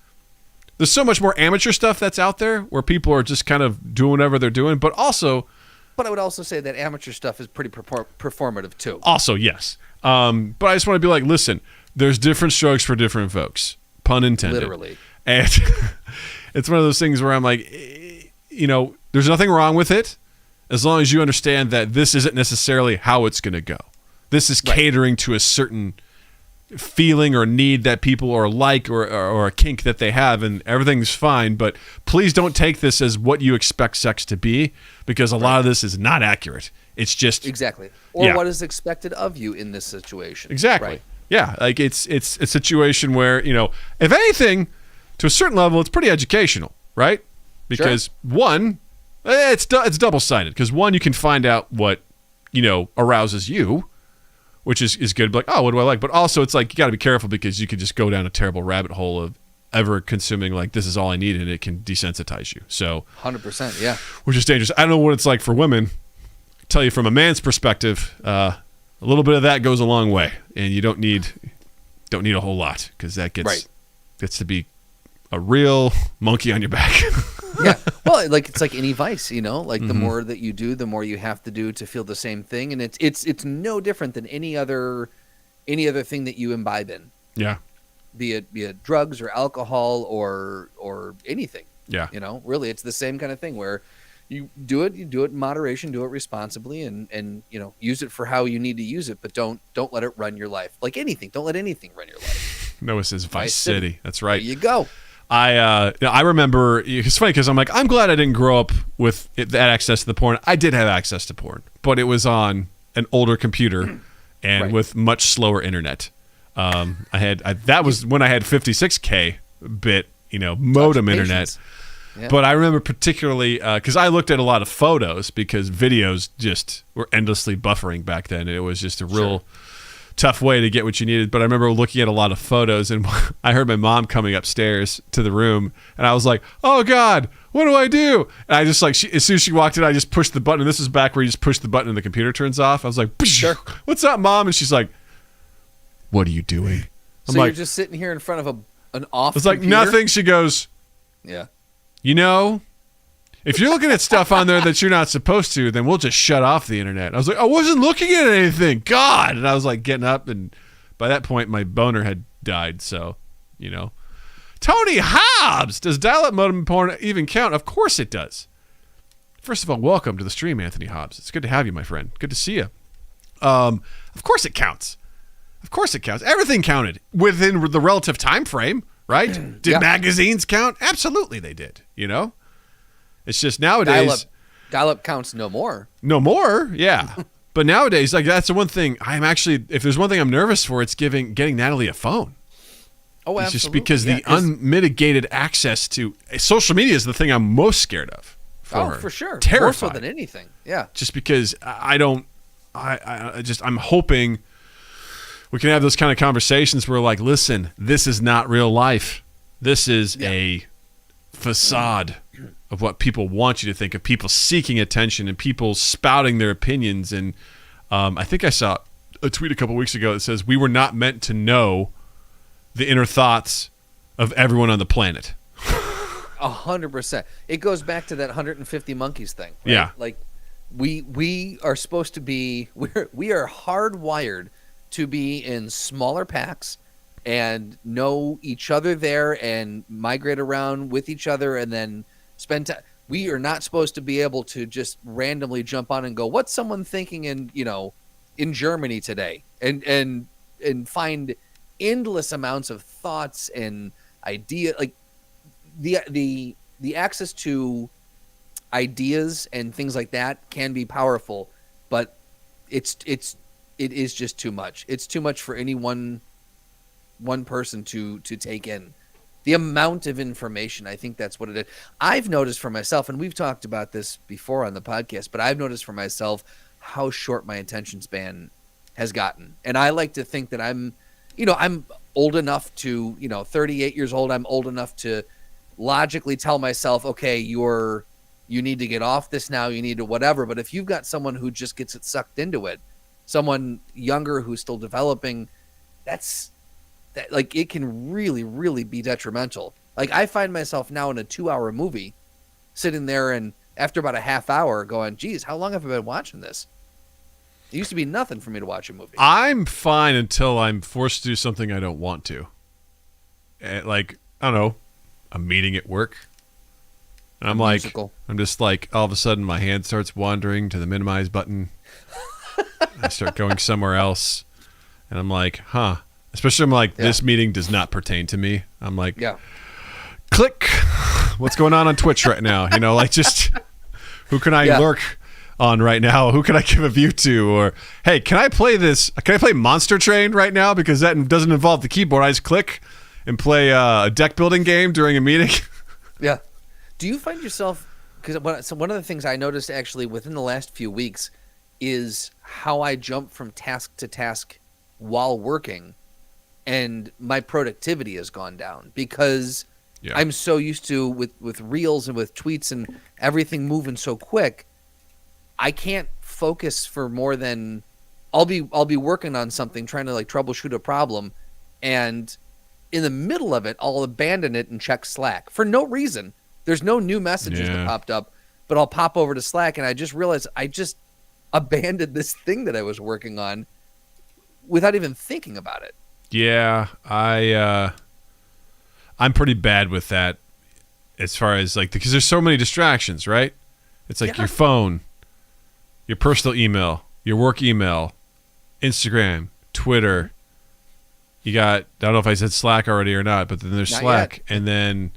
there's so much more amateur stuff that's out there where people are just kind of doing whatever they're doing. But I would also say that amateur stuff is pretty performative too. Also, yes. But I just want to be like, listen, there's different strokes for different folks. Pun intended. Literally. And it's one of those things where I'm like, there's nothing wrong with it as long as you understand that this isn't necessarily how it's going to go. This is catering to a certain feeling or need that people are like or a kink that they have, and everything's fine, but please don't take this as what you expect sex to be, because a lot of this is not accurate. It's just or what is expected of you in this situation. Like it's a situation where if anything, to a certain level, it's pretty educational, right? Because one, it's double-sided, because one, you can find out what arouses you, which is good. Like, oh, what do I like? But also, it's like you got to be careful because you could just go down a terrible rabbit hole of ever consuming like this is all I need, and it can desensitize you. So 100%, yeah. Which is dangerous. I don't know what it's like for women. I tell you from a man's perspective, a little bit of that goes a long way, and you don't need a whole lot because that gets to be a real monkey on your back. Yeah. Well, like it's like any vice, you know, like the more that you do, the more you have to do to feel the same thing. And it's no different than any other thing that you imbibe in. Yeah. Be it drugs or alcohol or anything. Yeah. You know, really it's the same kind of thing where you do it in moderation, do it responsibly and you know, use it for how you need to use it, but don't let it run your life. Like anything, don't let anything run your life. Noah says Vice City. That's right. There you go. I remember, it's funny because I'm like, I'm glad I didn't grow up with that access to the porn. I did have access to porn, but it was on an older computer and with much slower internet. That was when I had 56K bit, you know, modem internet. Yeah. But I remember particularly because I looked at a lot of photos because videos just were endlessly buffering back then. It was just a real tough way to get what you needed. But I remember looking at a lot of photos and I heard my mom coming upstairs to the room and I was like, oh God, what do I do? And I just like, as soon as she walked in, I just pushed the button. And this is back where you just push the button and the computer turns off. I was like, what's up, Mom? And she's like, what are you doing? I'm so like, you're just sitting here in front of an off It's like computer? nothing. She goes, yeah. You know, if you're looking at stuff on there that you're not supposed to, then we'll just shut off the internet. I was like, I wasn't looking at anything. God. And I was like getting up. And by that point, my boner had died. So, you know. Tony Hobbs. Does dial-up modem porn even count? Of course it does. First of all, welcome to the stream, Anthony Hobbs. It's good to have you, my friend. Good to see you. Of course it counts. Of course it counts. Everything counted within the relative time frame, right? Did magazines count? Absolutely they did, you know? It's just nowadays... Dial-up counts no more. No more, yeah. But nowadays, like that's the one thing I'm actually... If there's one thing I'm nervous for, it's getting Natalie a phone. Oh, absolutely. It's just because the unmitigated access to... Social media is the thing I'm most scared of for her. For sure. Terrified. More so than anything, yeah. Just because I'm hoping... We can have those kind of conversations where like, listen, this is not real life. This is a facade of what people want you to think, of people seeking attention and people spouting their opinions. And I think I saw a tweet a couple weeks ago that says, we were not meant to know the inner thoughts of everyone on the planet. 100%. It goes back to that 150 monkeys thing. Right? Yeah. Like we are supposed to be, we are hardwired to be in smaller packs and know each other there and migrate around with each other and then spend time. We are not supposed to be able to just randomly jump on and go, what's someone thinking in Germany today? And find endless amounts of thoughts and idea. Like the access to ideas and things like that can be powerful, but it is just too much. It's too much for any one person to take in. The amount of information, I think that's what it is. I've noticed for myself, and we've talked about this before on the podcast, but I've noticed for myself how short my attention span has gotten. And I like to think that I'm old enough to, 38 years old, I'm old enough to logically tell myself, okay, you need to get off this now, you need to whatever. But if you've got someone who just gets it sucked into it, someone younger who's still developing, it can really, really be detrimental. Like I find myself now in a 2-hour movie sitting there and after about a half hour going, geez, how long have I been watching this? It used to be nothing for me to watch a movie. I'm fine until I'm forced to do something I don't want to. Like, I don't know, a meeting at work. And I'm like, musical. I'm just like, all of a sudden my hand starts wandering to the minimize button. I start going somewhere else, and I'm like, huh. Especially I'm like, this meeting does not pertain to me. I'm like, click. What's going on Twitch right now? Like just who can I lurk on right now? Who can I give a view to? Or, hey, can I play this? Can I play Monster Train right now? Because that doesn't involve the keyboard. I just click and play a deck building game during a meeting. Yeah. Do you find yourself, because one of the things I noticed actually within the last few weeks is how I jump from task to task while working, and my productivity has gone down because I'm so used to with reels and with tweets and everything moving so quick. I can't focus for more than I'll be working on something, trying to like troubleshoot a problem, and in the middle of it, I'll abandon it and check Slack for no reason. There's no new messages that popped up, but I'll pop over to Slack and I just realized I just abandoned this thing that I was working on without even thinking about it. Yeah, I'm pretty bad with that as far as like, because there's so many distractions, right? It's like your phone, your personal email, your work email, Instagram, Twitter. You got, I don't know if I said Slack already or not, but then there's Not Slack. yet. And then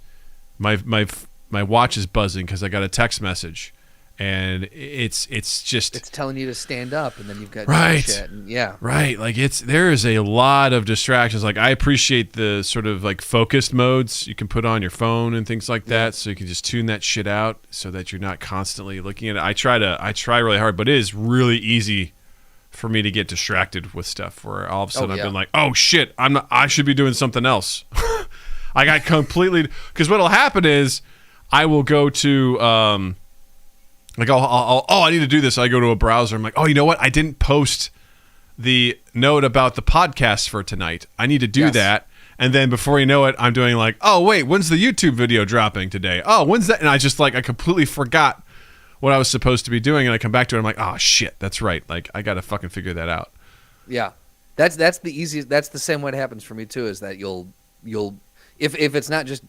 my watch is buzzing because I got a text message. And it's just, It's telling you to stand up, and then you've got Right. shit. And yeah. right. Like there is a lot of distractions. Like I appreciate the sort of like focused modes you can put on your phone and things like that. So you can just tune that shit out so that you're not constantly looking at it. I try really hard, but it is really easy for me to get distracted with stuff where all of a sudden I've been like, oh shit, I should be doing something else. I got completely, because what'll happen is I will go to, like, I need to do this. I go to a browser. I'm like, oh, you know what? I didn't post the note about the podcast for tonight. I need to do that. And then before you know it, I'm doing like, oh, wait, when's the YouTube video dropping today? Oh, when's that? And I just like, I completely forgot what I was supposed to be doing. And I come back to it. I'm like, oh, shit, that's right. Like, I got to fucking figure that out. Yeah. That's the easiest. That's the same way it happens for me too, is that you'll if it's not just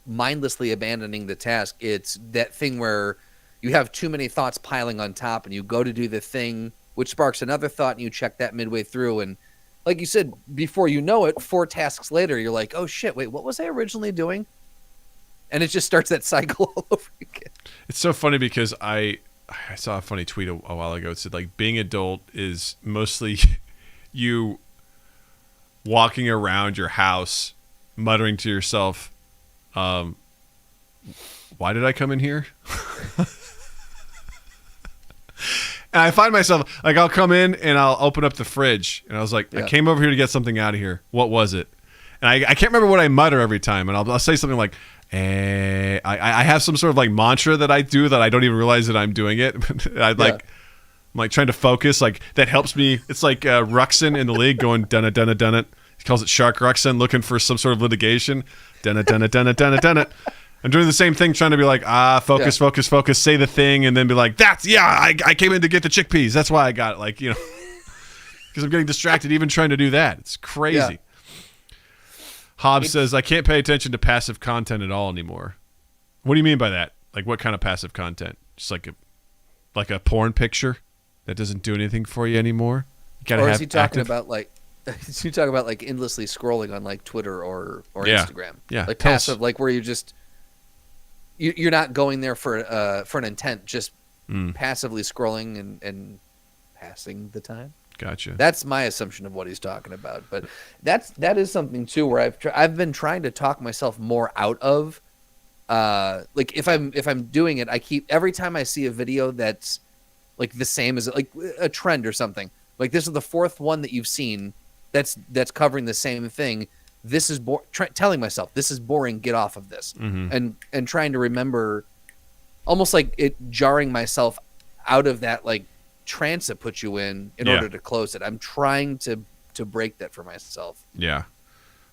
mindlessly abandoning the task, it's that thing where you have too many thoughts piling on top and you go to do the thing which sparks another thought and you check that midway through, and like you said, before you know it, 4 tasks later you're like, oh shit, wait, what was I originally doing? And it just starts that cycle all over again. It's so funny because I saw a funny tweet a while ago. It said like being adult is mostly you walking around your house muttering to yourself, why did I come in here? And I find myself, like, I'll come in and I'll open up the fridge. And I was like, I came over here to get something out of here. What was it? And I can't remember what I mutter every time. And I'll say something like, I have some sort of, like, mantra that I do that I don't even realize that I'm doing it. I'm like trying to focus. Like, that helps me. It's like Ruxin in the league going, dun it, dun it, dun it. He calls it Shark Ruxin, looking for some sort of litigation. Dun it, dun it, dun it, dun it, dun it. I'm doing the same thing, trying to be like, focus, say the thing, and then be like, I came in to get the chickpeas. That's why I got it. Like, you know, because I'm getting distracted even trying to do that. It's crazy. Yeah. Hobbs says, I can't pay attention to passive content at all anymore. What do you mean by that? Like, what kind of passive content? Just like a porn picture that doesn't do anything for you anymore? You gotta is he talking about like? Is he talking about like endlessly scrolling on like Twitter or Instagram? Yeah, like passive, like where you just you're not going there for an intent, just passively scrolling and passing the time. Gotcha. That's my assumption of what he's talking about. But that is something too where I've been trying to talk myself more out of. Like if I'm doing it, I keep every time I see a video that's like the same as like a trend or something. Like this is the 4th one that you've seen that's covering the same thing. This is telling myself this is boring. Get off of this, and trying to remember, almost like it jarring myself out of that like trance it puts you in order to close it. I'm trying to break that for myself. Yeah.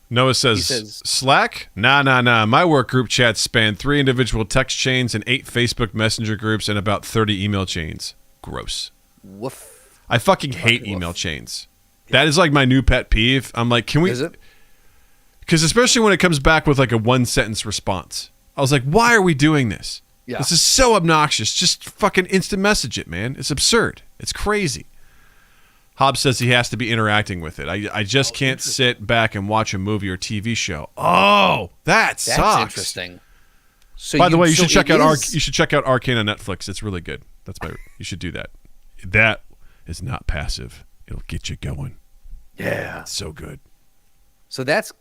Noah says Slack? Nah. My work group chats span 3 individual text chains and 8 Facebook Messenger groups and about 30 email chains. Gross. Woof. I fucking hate email chains. That is like my new pet peeve. I'm like, can we? Is it? Because especially when it comes back with like a 1-sentence response. I was like, why are we doing this? Yeah. This is so obnoxious. Just fucking instant message it, man. It's absurd. It's crazy. Hobbs says he has to be interacting with it. I just can't sit back and watch a movie or TV show. Oh, that sucks. That's interesting. So By the way, you should check out Arcane on Netflix. It's really good. You should do that. That is not passive. It'll get you going. Yeah. It's so good. So that's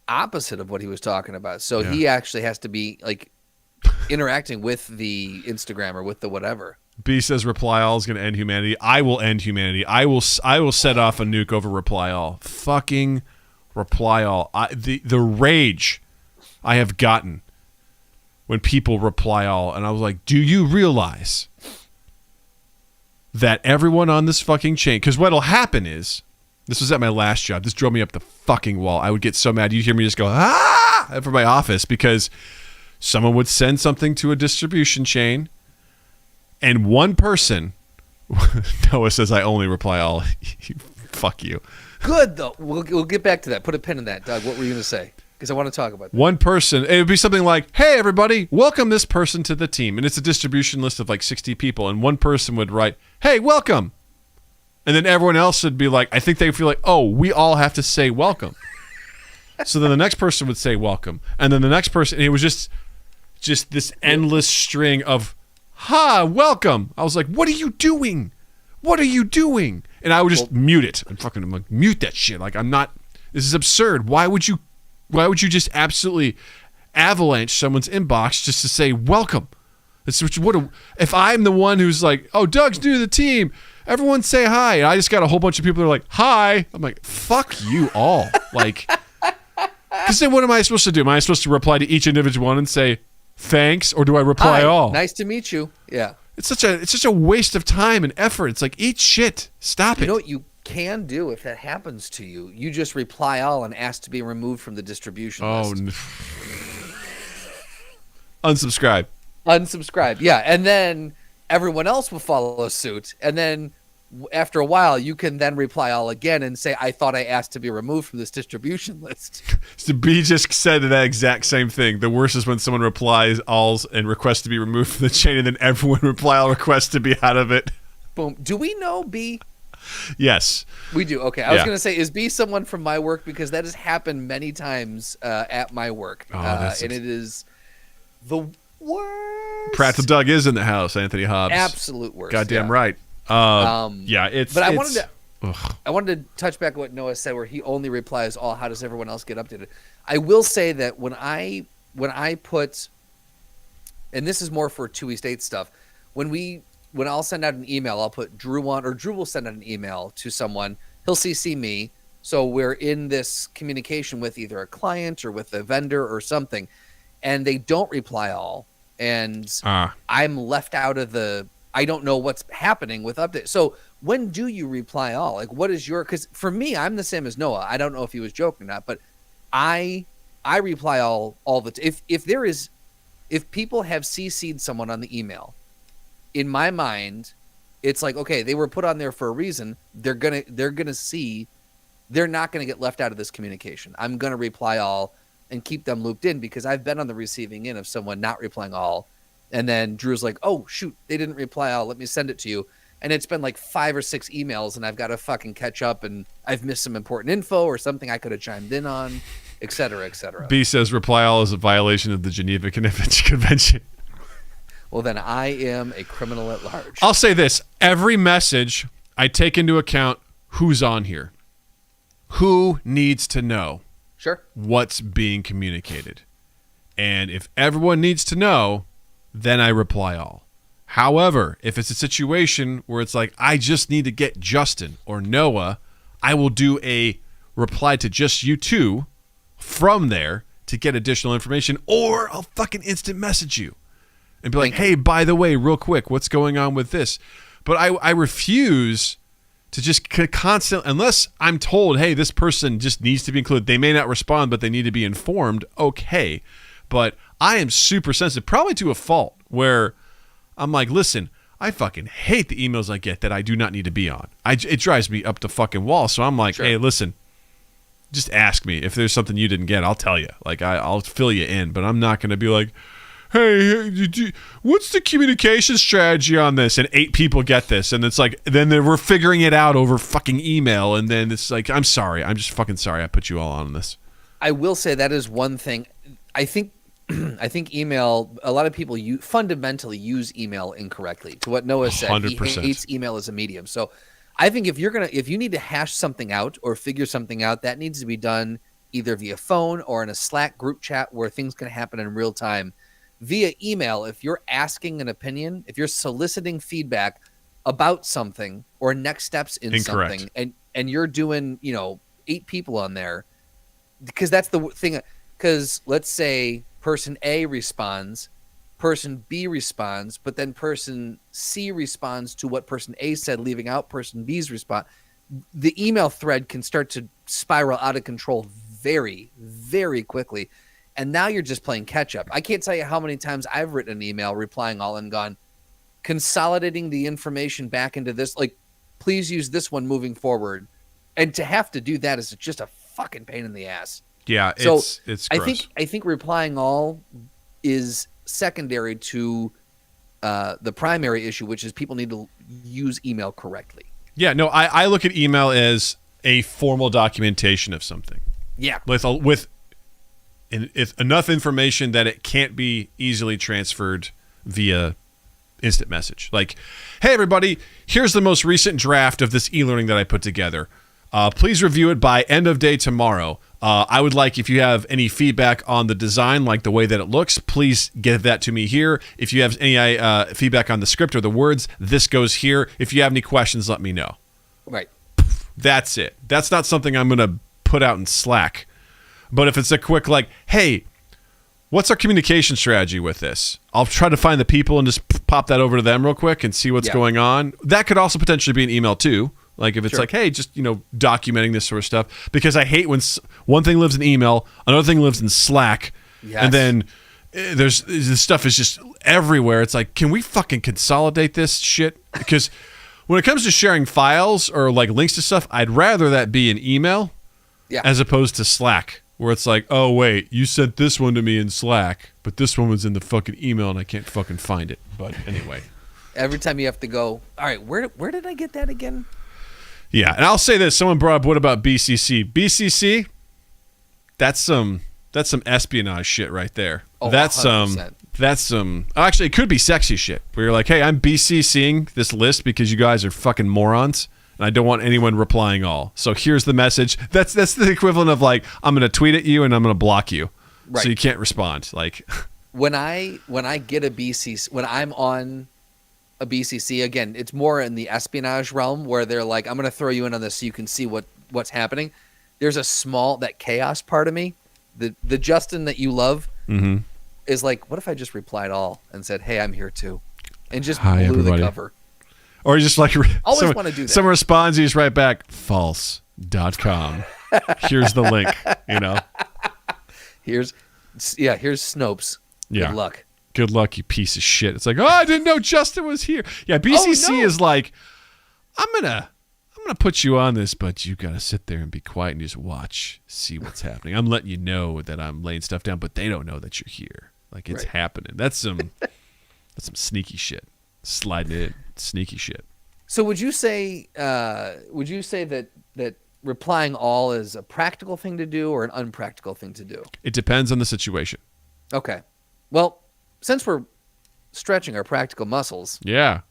opposite of what he was talking about. So he actually has to be like interacting with the Instagram or with the whatever. B says Reply All is going to end humanity. I will end humanity. I will set off a nuke over Reply All. Fucking Reply All. The rage I have gotten when people reply all, and I was like, do you realize that everyone on this fucking chain, because what'll happen is This was at my last job. This drove me up the fucking wall. I would get so mad. You'd hear me just go, ah, from my office because someone would send something to a distribution chain and one person, Noah says, I only reply all. Fuck you. Good, though. We'll get back to that. Put a pin in that, Doug. What were you going to say? Because I want to talk about that. One person, it would be something like, hey, everybody, welcome this person to the team. And it's a distribution list of like 60 people. And one person would write, hey, welcome. And then everyone else would be like, I think they feel like, oh, we all have to say welcome. So then the next person would say welcome. And then the next person, and it was just this endless string of, welcome. I was like, what are you doing? What are you doing? And I would just mute it. I'm like, mute that shit. Like, this is absurd. Why would you just absolutely avalanche someone's inbox just to say welcome? If I'm the one who's like, oh, Doug's new to the team, everyone say hi. And I just got a whole bunch of people that are like, hi. I'm like, fuck you all. Like, because then what am I supposed to do? Am I supposed to reply to each individual one and say thanks, or do I reply all? Nice to meet you. Yeah. It's such a waste of time and effort. It's like, eat shit. Stop it. You know what you can do if that happens to you? You just reply all and ask to be removed from the distribution list. Unsubscribe. Unsubscribe. Yeah, and then everyone else will follow suit, and then after a while you can then reply all again and say, I thought I asked to be removed from this distribution list. So B just said that exact same thing. The worst is when someone replies alls and requests to be removed from the chain, and then everyone reply all requests to be out of it. Boom. Do we know B? Yes. We do. Okay. I was going to say, is B someone from my work? Because that has happened many times at my work. And it is the worst. Practical Doug is in the house, Anthony Hobbs. Absolute worst. Goddamn right. It's. But I wanted to touch back on what Noah said, where he only replies all. How does everyone else get updated? I will say that when I put, and this is more for 2 East 8 stuff, when I'll send out an email, I'll put Drew on, or Drew will send out an email to someone. He'll CC me, so we're in this communication with either a client or with a vendor or something, and they don't reply all, and I'm left out of the. I don't know what's happening with updates. So when do you reply all? Like, what is your? Because for me, I'm the same as Noah. I don't know if he was joking or not, but I reply all the time. If people have CC'd someone on the email, in my mind, it's like, okay, they were put on there for a reason. They're gonna see. They're not gonna get left out of this communication. I'm gonna reply all and keep them looped in, because I've been on the receiving end of someone not replying all. And then Drew's like, oh, shoot, they didn't reply all. Let me send it to you. And it's been like 5 or 6 emails, and I've got to fucking catch up, and I've missed some important info or something I could have chimed in on, et cetera, et cetera. B says reply all is a violation of the Geneva Convention. Well, then I am a criminal at large. I'll say this. Every message, I take into account who's on here. Who needs to know what's being communicated. And if everyone needs to know, then I reply all. However, if it's a situation where it's like, I just need to get Justin or Noah, I will do a reply to just you two from there to get additional information, or I'll fucking instant message you and be like, hey, by the way, real quick, what's going on with this? But I refuse to just constantly, unless I'm told, hey, this person just needs to be included. They may not respond, but they need to be informed. Okay. But I am super sensitive, probably to a fault, where I'm like, listen, I fucking hate the emails I get that I do not need to be on. It drives me up the fucking wall. So I'm like, hey, listen, just ask me. If there's something you didn't get, I'll tell you. Like, I'll fill you in. But I'm not going to be like, hey, what's the communication strategy on this? And 8 people get this. And it's like, then we're figuring it out over fucking email. And then it's like, I'm sorry. I'm just fucking sorry I put you all on this. I will say that is one thing. I think email, a lot of people fundamentally use email incorrectly. To what Noah said, 100%. He hates email as a medium. So I think if you need to hash something out or figure something out, that needs to be done either via phone or in a Slack group chat where things can happen in real time. Via email, if you're asking an opinion, if you're soliciting feedback about something or next steps in something, and you're doing, 8 people on there, because that's the thing. Because let's say person A responds, person B responds, but then person C responds to what person A said, leaving out person B's response. the email thread can start to spiral out of control very, very quickly. And now you're just playing catch up. I can't tell you how many times I've written an email replying all and gone, consolidating the information back into this, like, please use this one moving forward. And to have to do that is just a fucking pain in the ass. Yeah, so it's gross. I think replying all is secondary to the primary issue, which is people need to use email correctly. Yeah, no, I look at email as a formal documentation of something. Yeah. With enough information that it can't be easily transferred via instant message. Like, hey, everybody, here's the most recent draft of this e-learning that I put together. Please review it by end of day tomorrow. I would like, if you have any feedback on the design, like the way that it looks, please give that to me here. If you have any feedback on the script or the words, this goes here. If you have any questions, let me know. Right. That's it. That's not something I'm going to put out in Slack. But if it's a quick, like, hey, what's our communication strategy with this? I'll try to find the people and just pop that over to them real quick and see what's going on. That could also potentially be an email too. Like if it's like, hey, just, documenting this sort of stuff. Because I hate when one thing lives in email, another thing lives in Slack, and then this stuff is just everywhere. It's like, can we fucking consolidate this shit? Because when it comes to sharing files or like links to stuff, I'd rather that be an email as opposed to Slack. Where it's like, oh, wait, you sent this one to me in Slack, but this one was in the fucking email and I can't fucking find it. But anyway. Every time you have to go, all right, where did I get that again? Yeah, and I'll say this. Someone brought up, what about BCC? BCC, that's some espionage shit right there. Oh, that's 100%. Actually, it could be sexy shit. Where you're like, hey, I'm BCCing this list because you guys are fucking morons. And I don't want anyone replying all. So here's the message. That's the equivalent of like, I'm going to tweet at you and I'm going to block you. Right. So you can't respond. Like when I get a BCC, when I'm on a BCC, again, it's more in the espionage realm where they're like, I'm going to throw you in on this so you can see what's happening. There's that chaos part of me, the Justin that you love is like, what if I just replied all and said, hey, I'm here too. And just blew the cover. Or just like always want to do that. Someone responds, you just write back, false.com. Here's the link, Here's Snopes. Yeah. Good luck. Good luck, you piece of shit. It's like, oh, I didn't know Justin was here. Yeah, BCC is like, I'm gonna put you on this, but you gotta sit there and be quiet and just watch, see what's happening. I'm letting you know that I'm laying stuff down, but they don't know that you're here. Like it's happening. That's some sneaky shit. Sliding in. Sneaky shit. So would you say that replying all is a practical thing to do or an unpractical thing to do? It depends on the situation. Okay. Well, since we're stretching our practical muscles. Yeah.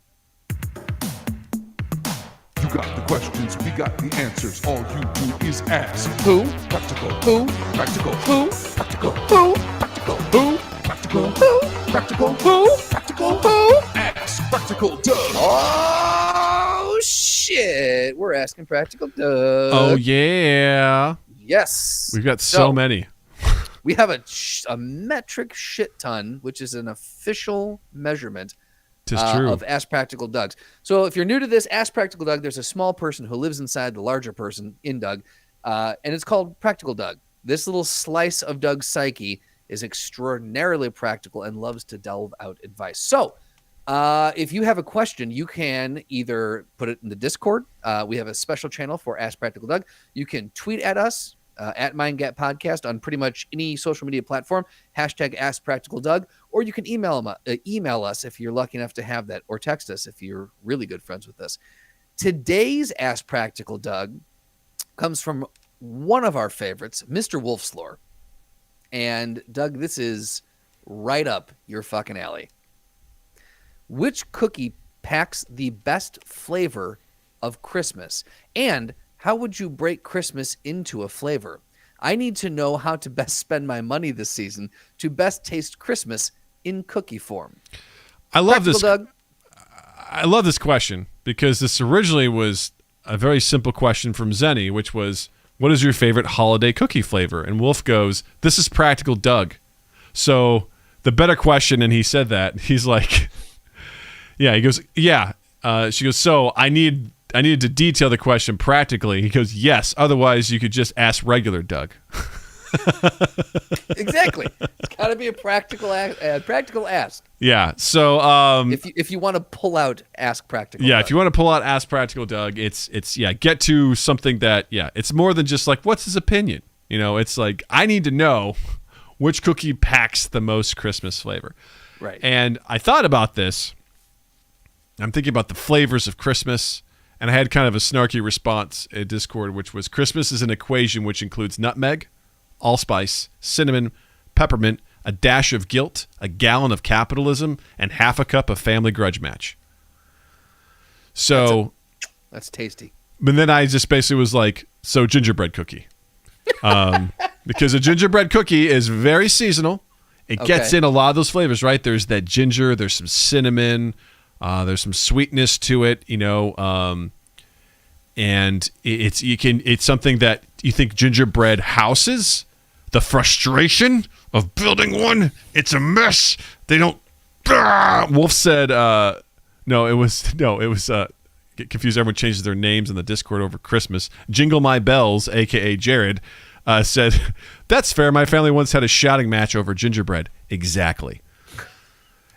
You got the questions, we got the answers. All you do is ask. Who? Practical. Who? Practical. Who? Practical. Who? Practical. Who? Practical. Who? Practical. Who? Practical. Who? Ask Practical Doug. Oh, shit. We're asking Practical Doug. Oh, yeah. Yes. We've got so many. We have a metric shit ton, which is an official measurement of Ask Practical Doug's. So if you're new to this, Ask Practical Doug, there's a small person who lives inside the larger person in Doug, and it's called Practical Doug. This little slice of Doug's psyche is extraordinarily practical and loves to delve out advice. So if you have a question, you can either put it in the Discord. We have a special channel for Ask Practical Doug. You can tweet at us at MindGap Podcast on pretty much any social media platform, #AskPracticalDoug, or you can email us if you're lucky enough to have that, or text us if you're really good friends with us. Today's Ask Practical Doug comes from one of our favorites, Mr. Wolfslore. And Doug, this is right up your fucking alley. Which cookie packs the best flavor of Christmas? And how would you break Christmas into a flavor? I need to know how to best spend my money this season to best taste Christmas in cookie form. I love this, Doug. I love this question because this originally was a very simple question from Zenny, which was, what is your favorite holiday cookie flavor? And Wolf goes, this is Practical Doug. So the better question, and he said that, he's like, yeah, he goes, yeah. She goes, so I need needed to detail the question practically. He goes, yes. Otherwise, you could just ask regular Doug. Exactly. It's got to be a practical ask. Yeah. So if you want to pull out ask practical. yeah, Doug. if you want to pull out ask practical Doug, it's get to something that it's more than just like what's his opinion. It's like I need to know which cookie packs the most Christmas flavor. Right. And I thought about this. I'm thinking about the flavors of Christmas, and I had kind of a snarky response in Discord, which was Christmas is an equation which includes nutmeg, allspice, cinnamon, peppermint, a dash of guilt, a gallon of capitalism, and half a cup of family grudge match. So that's tasty. But then I just basically was like, so gingerbread cookie. Because a gingerbread cookie is very seasonal. It gets in a lot of those flavors, right? There's that ginger, there's some cinnamon, there's some sweetness to it, and it's something that you think gingerbread houses. The frustration of building one, it's a mess. They don't. Wolf said, no, it was get confused. Everyone changes their names in the Discord over Christmas. Jingle My Bells, aka Jared, said, that's fair. My family once had a shouting match over gingerbread. Exactly.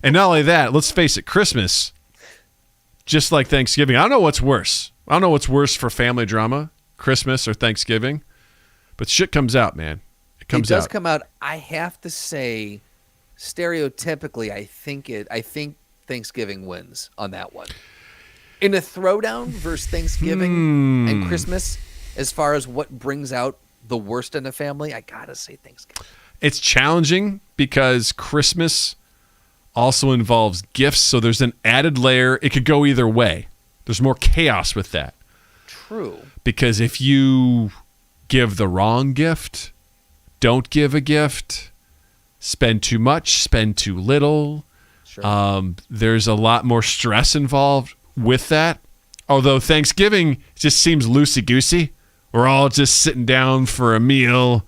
And not only that, let's face it, Christmas, just like Thanksgiving, I don't know what's worse. I don't know what's worse for family drama, Christmas or Thanksgiving, but shit comes out, man. It does come out. I have to say, stereotypically, I think Thanksgiving wins on that one. In a throwdown versus Thanksgiving and Christmas, as far as what brings out the worst in a family, I gotta say Thanksgiving. It's challenging because Christmas also involves gifts, so there's an added layer. It could go either way. There's more chaos with that. True. Because if you give the wrong gift, don't give a gift, spend too much, spend too little, there's a lot more stress involved with that. Although Thanksgiving just seems loosey-goosey. We're all just sitting down for a meal,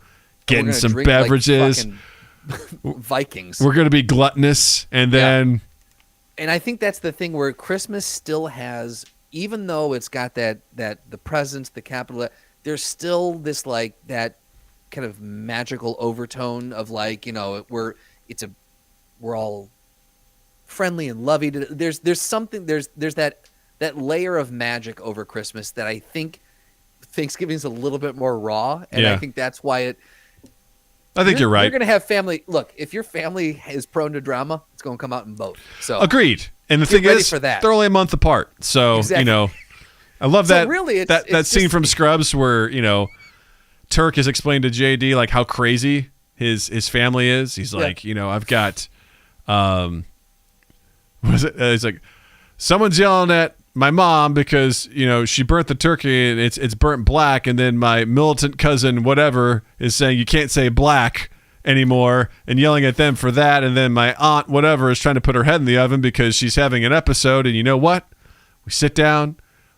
getting some beverages. Like Vikings. We're going to be gluttonous, and then... Yeah. And I think that's the thing where Christmas still has, even though it's got the presents, the capital, there's still this like that kind of magical overtone of like, we're all friendly and lovey. There's something, there's that layer of magic over Christmas that I think Thanksgiving is a little bit more raw, and I think that's why I think you're right. You're going to have family. Look, if your family is prone to drama, it's going to come out in both. So agreed. And the thing is, they're only a month apart. So, I love that. Really, that scene from Scrubs where, Turk has explained to JD like how crazy his family is. He's like, I've got, what is it? He's like, someone's yelling at my mom because she burnt the turkey and it's burnt black, and then my militant cousin whatever is saying you can't say black anymore and yelling at them for that, and then my aunt whatever is trying to put her head in the oven because she's having an episode, and you know what? We sit down,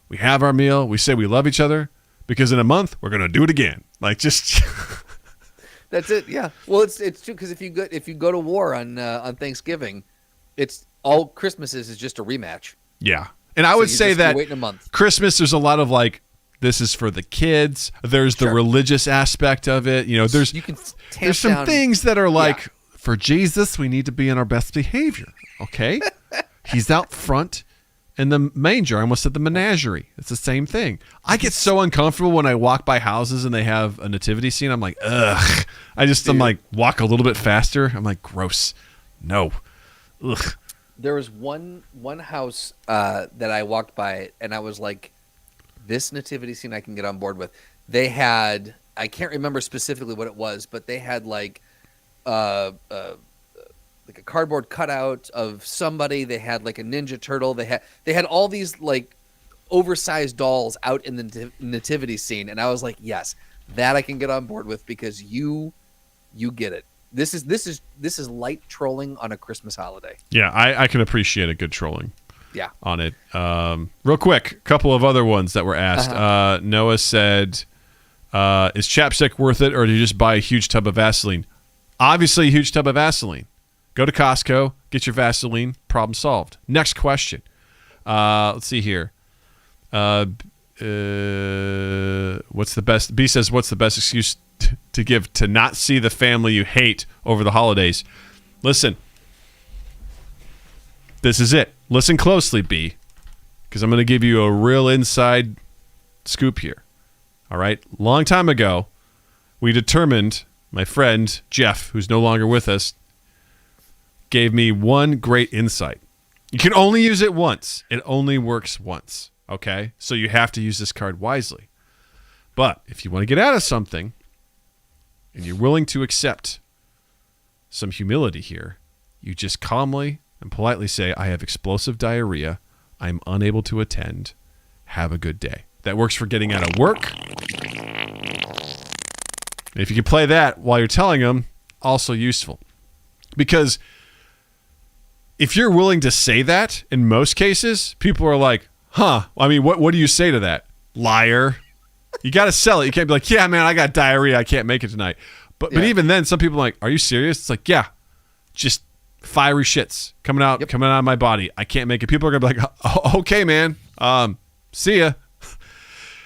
we have our meal, we say we love each other because in a month we're gonna do it again. Like just that's it. Yeah. Well, it's true because if you go to war on Thanksgiving, it's all Christmas is just a rematch. Yeah. And I would say that waiting a month. Christmas, there's a lot of like, this is for the kids. There's the religious aspect of it. There's some things that are like, for Jesus, we need to be in our best behavior. Okay. He's out front in the manger. I almost said the menagerie. It's the same thing. I get so uncomfortable when I walk by houses and they have a nativity scene. I'm like, ugh. I'm like, walk a little bit faster. I'm like, gross. No. Ugh. There was one house that I walked by, and I was like, this nativity scene I can get on board with. They had, I can't remember specifically what it was, but they had like a cardboard cutout of somebody. They had like a Ninja Turtle. They had all these like oversized dolls out in the nativity scene, and I was like, yes, that I can get on board with because you get it. This is light trolling on a Christmas holiday. Yeah, I can appreciate a good trolling. Yeah. On it. Real quick, a couple of other ones that were asked. Noah said, is chapstick worth it, or do you just buy a huge tub of Vaseline? Obviously, a huge tub of Vaseline. Go to Costco, get your Vaseline, problem solved. Next question. Let's see here. What's the best? B says, what's the best excuse to give to not see the family you hate over the holidays? Listen, this is it. Listen closely, B, because I'm going to give you a real inside scoop here. All right? Long time ago, we determined, my friend Jeff, who's no longer with us, gave me one great insight. You can only use it once. It only works once. Okay? So you have to use this card wisely. But if you want to get out of something and you're willing to accept some humility here, you just calmly and politely say, I have explosive diarrhea. I'm unable to attend. Have a good day. That works for getting out of work. If you can play that while you're telling them, also useful. Because if you're willing to say that, in most cases, people are like, huh, I mean, what do you say to that? Liar. You got to sell it. You can't be like, yeah, man, I got diarrhea. I can't make it tonight. But even then, some people are like, are you serious? It's like, yeah, just fiery shits coming out of my body. I can't make it. People are going to be like, oh, okay, man. See ya.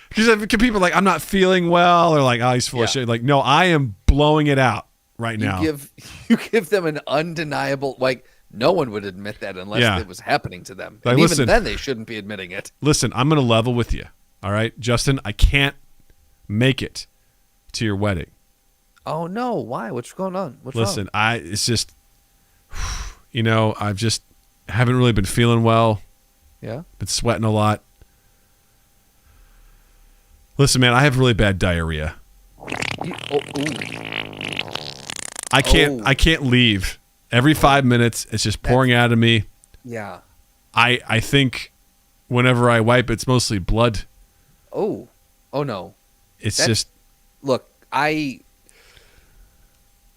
Because people are like, I'm not feeling well, or like, oh, he's full of shit. Like, no, I am blowing it out right now. You give them an undeniable, like, no one would admit that unless it was happening to them. Like, and listen, even then, they shouldn't be admitting it. Listen, I'm going to level with you. All right, Justin, I can't make it to your wedding. Oh, no. Why? What's going on? What's Listen, wrong? It's just, I've just haven't really been feeling well. Yeah. Been sweating a lot. Listen, man, I have really bad diarrhea. I can't leave. Every 5 minutes, it's just pouring out of me. Yeah. I think whenever I wipe, it's mostly blood. Oh no. It's just. Look,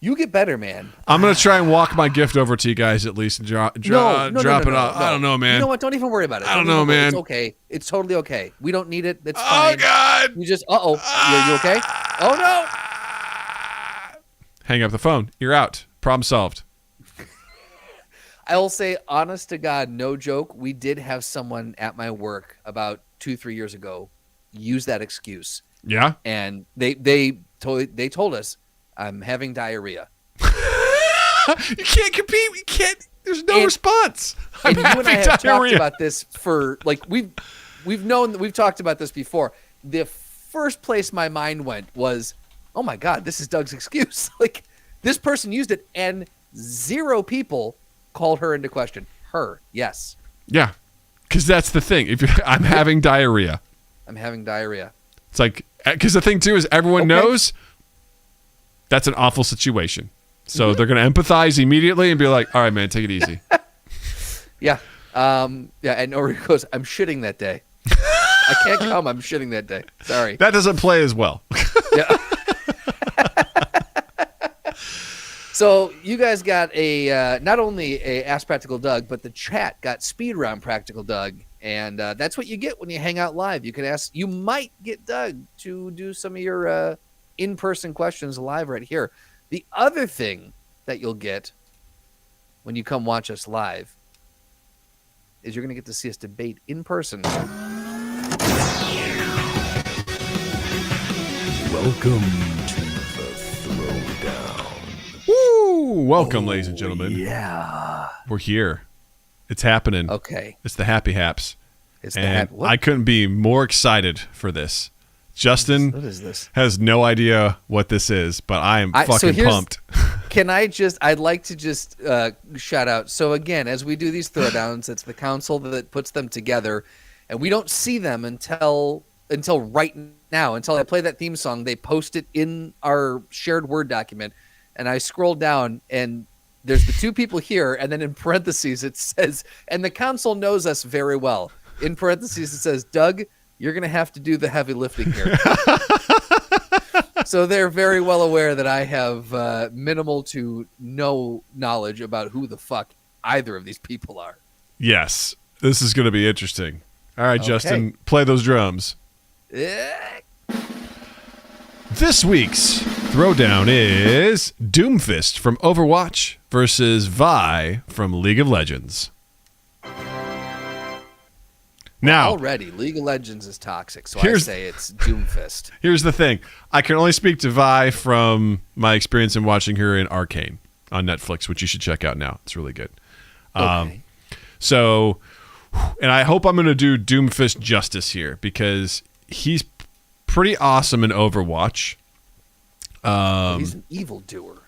you get better, man. I'm gonna try and walk my gift over to you guys at least and drop it off. No. I don't know, man. You know what? Don't even worry about it. I don't know, man. It's okay. It's totally okay. We don't need it. It's Oh fine. God! You just. You okay? Oh no! Hang up the phone. You're out. Problem solved. I will say, honest to God, no joke. We did have someone at my work about 2-3 years ago use that excuse. Yeah. And they told us, I'm having diarrhea. You can't compete. We can't. There's no response. And you and I have talked about this for we've talked about this before. The first place my mind went was, oh my God, this is Doug's excuse. Like, this person used it, and 0 people called her into question. Her, yes. Yeah, because that's the thing. I'm having diarrhea. I'm having diarrhea. It's like, because the thing too is everyone knows that's an awful situation. So they're going to empathize immediately and be like, all right, man, take it easy. Yeah. And Ori goes, I'm shitting that day. I can't come. I'm shitting that day. Sorry. That doesn't play as well. Yeah. So you guys got not only a Ask Practical Doug, but the chat got Speed Round Practical Doug. And that's what you get when you hang out live. You might get Doug to do some of your in-person questions live right here. The other thing that you'll get when you come watch us live is you're going to get to see us debate in person. Welcome to the Throwdown. Woo! Welcome, ladies and gentlemen. Yeah. We're here. It's happening. Okay. It's the Happy Haps. It's and I couldn't be more excited for this. Justin what is this? has no idea what this is, but I am fucking pumped. I'd like to just shout out. So again, as we do these throwdowns, it's the council that puts them together, and we don't see them until right now. Until I play that theme song, they post it in our shared Word document, and I scroll down, and there's the 2 people here, and then in parentheses it says, and the council knows us very well. In parentheses it says, Doug, you're going to have to do the heavy lifting here. So they're very well aware that I have minimal to no knowledge about who the fuck either of these people are. Yes. This is going to be interesting. All right, Justin, play those drums. This week's throwdown is Doomfist from Overwatch versus Vi from League of Legends. Now, already, League of Legends is toxic, so I Here's- say it's Doomfist. here's the thing. I can only speak to Vi from my experience in watching her in Arcane on Netflix, which you should check out now. It's really good. Okay. So, and I hope I'm going to do Doomfist justice here because he's pretty awesome in Overwatch. He's an evildoer.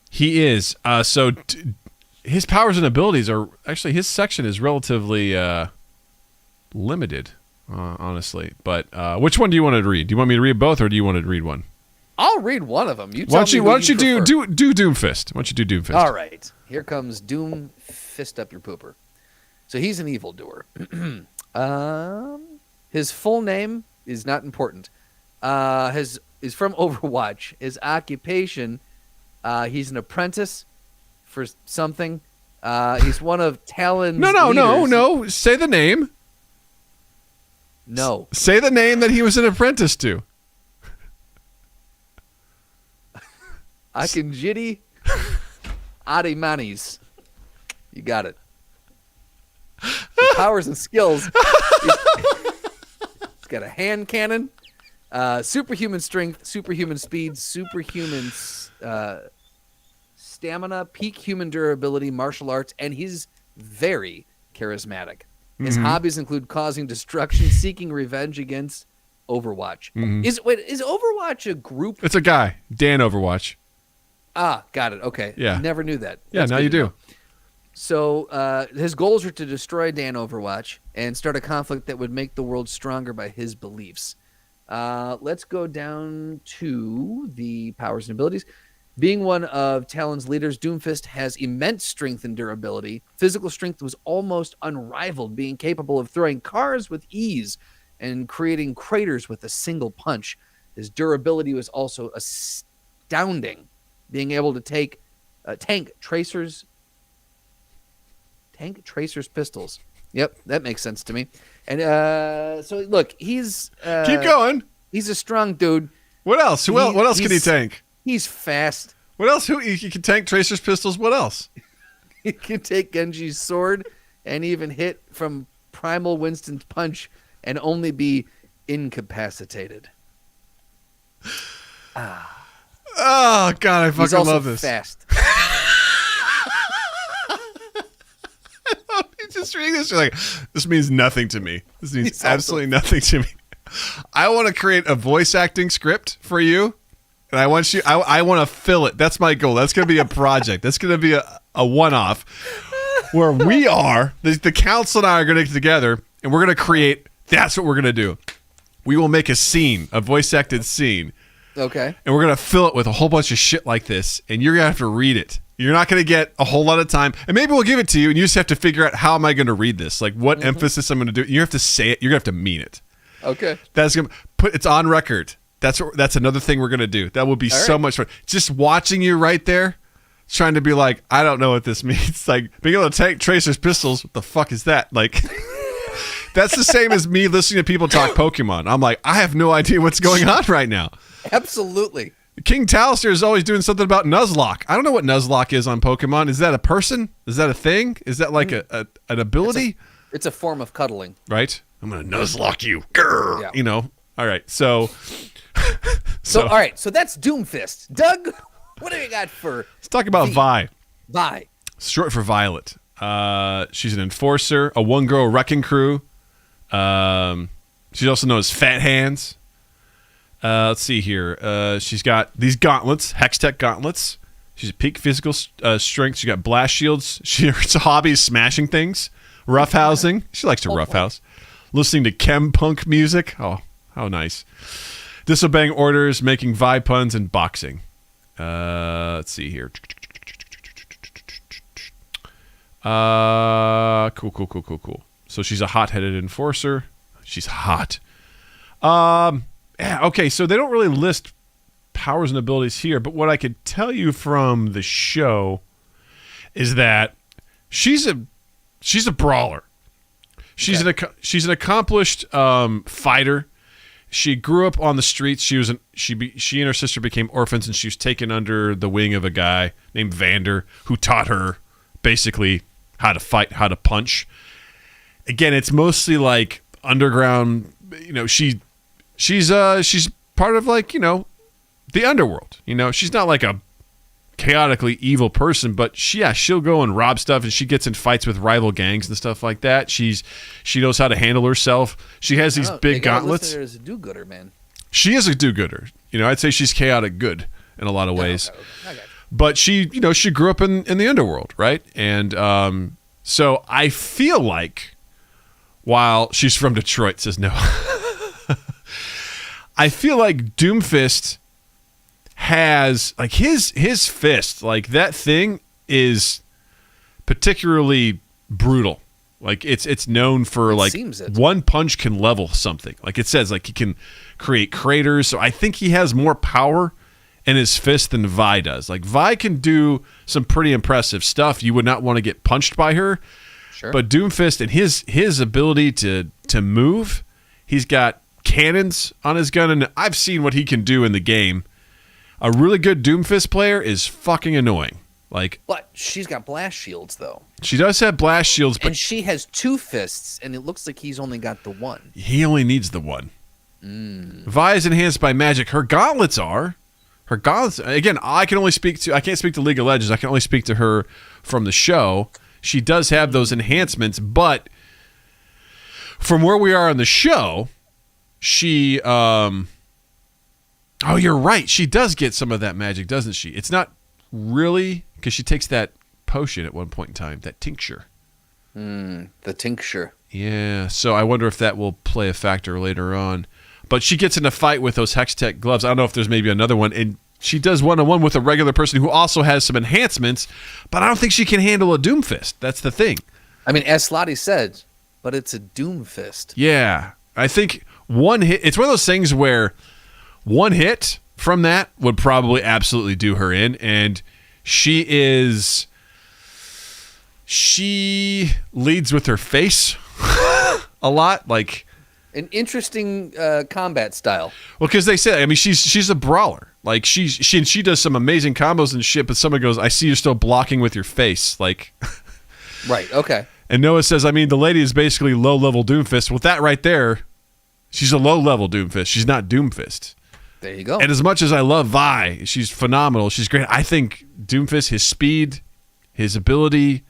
He is. His powers and abilities are actually, his section is relatively limited, honestly. But which one do you want to read? Do you want me to read both, or do you want to read one? I'll read one of them. You Why tell me don't you who do prefer. Doomfist? Why don't you do Doomfist? All right. Here comes Doom Fist Up Your Pooper. So he's an evildoer. His full name is not important. Is from Overwatch. His occupation, he's an apprentice for something. He's one of Talon's leaders. No. Say the name. No. Say the name that he was an apprentice to. Akinjiri Adimanis. You got it. His powers and skills. He's got a hand cannon, superhuman strength, superhuman speed, superhuman stamina, peak human durability, martial arts, and he's very charismatic. His hobbies include causing destruction, seeking revenge against Overwatch. Is Overwatch a group? It's a guy, Dan Overwatch. Ah, got it. Okay. Yeah. Never knew that. Yeah, That's now good you to do. know. So his goals are to destroy Dan Overwatch and start a conflict that would make the world stronger by his beliefs. Let's go down to the powers and abilities. Being one of Talon's leaders, Doomfist has immense strength and durability. Physical strength was almost unrivaled, being capable of throwing cars with ease and creating craters with a single punch. His durability was also astounding, being able to tank tracers pistols. Yep, that makes sense to me. And so look, he's Keep going. He's a strong dude. What else? What else can he he's- tank? He's fast. What else? He can tank Tracer's pistols. What else? He can take Genji's sword and even hit from Primal Winston's punch and only be incapacitated. Oh God, I He's fucking also love this. fast. You just reading this, you're like, this means nothing to me. This means He's also- absolutely nothing to me. I want to create a voice acting script for you, and I want you. I want to fill it. That's my goal. That's going to be a project. That's going to be a one-off where we are the council and I are going to get together, and we're going to create. That's what we're going to do. We will make a scene, a voice acted scene. Okay. And we're going to fill it with a whole bunch of shit like this, and you're going to have to read it. You're not going to get a whole lot of time, and maybe we'll give it to you, and you just have to figure out how am I going to read this, like what emphasis I'm going to do. You have to say it. You're going to have to mean it. Okay. That's going to put it's on record. That's another thing we're going to do. That will be so much fun. Just watching you right there, trying to be like, I don't know what this means. Like being able to take Tracer's pistols. What the fuck is that? Like. That's the same as me listening to people talk Pokemon. I'm like, I have no idea what's going on right now. Absolutely. King Talister is always doing something about Nuzlocke. I don't know what Nuzlocke is on Pokemon. Is that a person? Is that a thing? Is that like an ability? It's a form of cuddling. Right? I'm going to Nuzlocke you. Grr. Yeah. You know? All right. So So all right. So that's Doomfist. Doug, what do you got for let's talk about Vi. Vi? Short for Violet. She's an enforcer, a one-girl wrecking crew. She's also known as Fat Hands. Let's see here. She's got these gauntlets, Hextech gauntlets. She's at peak physical strength. She's got blast shields. Her hobby is smashing things, roughhousing. She likes to roughhouse. Listening to chem punk music. Oh, how nice. Disobeying orders, making vibe puns, and boxing. Let's see here. Cool. So she's a hot-headed enforcer. She's hot. Okay, so they don't really list powers and abilities here, but what I could tell you from the show is that she's a brawler. She's an accomplished fighter. She grew up on the streets. She and her sister became orphans, and she was taken under the wing of a guy named Vander, who taught her basically how to fight, how to punch. Again, it's mostly like underground. She's part of like the underworld. She's not like a chaotically evil person, but she'll go and rob stuff, and she gets in fights with rival gangs and stuff like that. She knows how to handle herself. She has these big gauntlets. There's a do-gooder, man. She is a do-gooder. I'd say she's chaotic good in a lot of ways. Okay. But she grew up in the underworld, right? And so I feel like, while she's from Detroit, says no. I feel like Doomfist has like his fist, like that thing is particularly brutal. Like it's known for one punch can level something. Like it says, like he can create craters. So I think he has more power in his fist than Vi does. Like Vi can do some pretty impressive stuff. You would not want to get punched by her. Sure. But Doomfist and his ability to move, he's got cannons on his gun, and I've seen what he can do in the game. A really good Doomfist player is fucking annoying. But she's got blast shields, though. She does have blast shields, but and she has 2 fists, and it looks like he's only got the one. He only needs the one. Vi is enhanced by magic. Her gauntlets, again, I can't speak to League of Legends. I can only speak to her from the show. She does have those enhancements, but from where we are on the show, she oh, you're right. She does get some of that magic, doesn't she? It's not really, because she takes that potion at one point in time, that tincture. The tincture. Yeah, so I wonder if that will play a factor later on. But she gets in a fight with those Hextech gloves. I don't know if there's maybe another one. And she does one-on-one with a regular person who also has some enhancements, but I don't think she can handle a Doomfist. That's the thing. I mean, as Slotty said, but it's a Doomfist. Yeah, I think one hit, it's one of those things where one hit from that would probably absolutely do her in, and she leads with her face a lot, like an interesting combat style. Well, because they say, I mean, she's a brawler. Like she does some amazing combos and shit, but someone goes, "I see you're still blocking with your face." Like, right? Okay. And Noah says, "I mean, the lady is basically low-level Doomfist." With that right there, she's a low-level Doomfist. She's not Doomfist. There you go. And as much as I love Vi, she's phenomenal. She's great. I think Doomfist, his speed, his ability,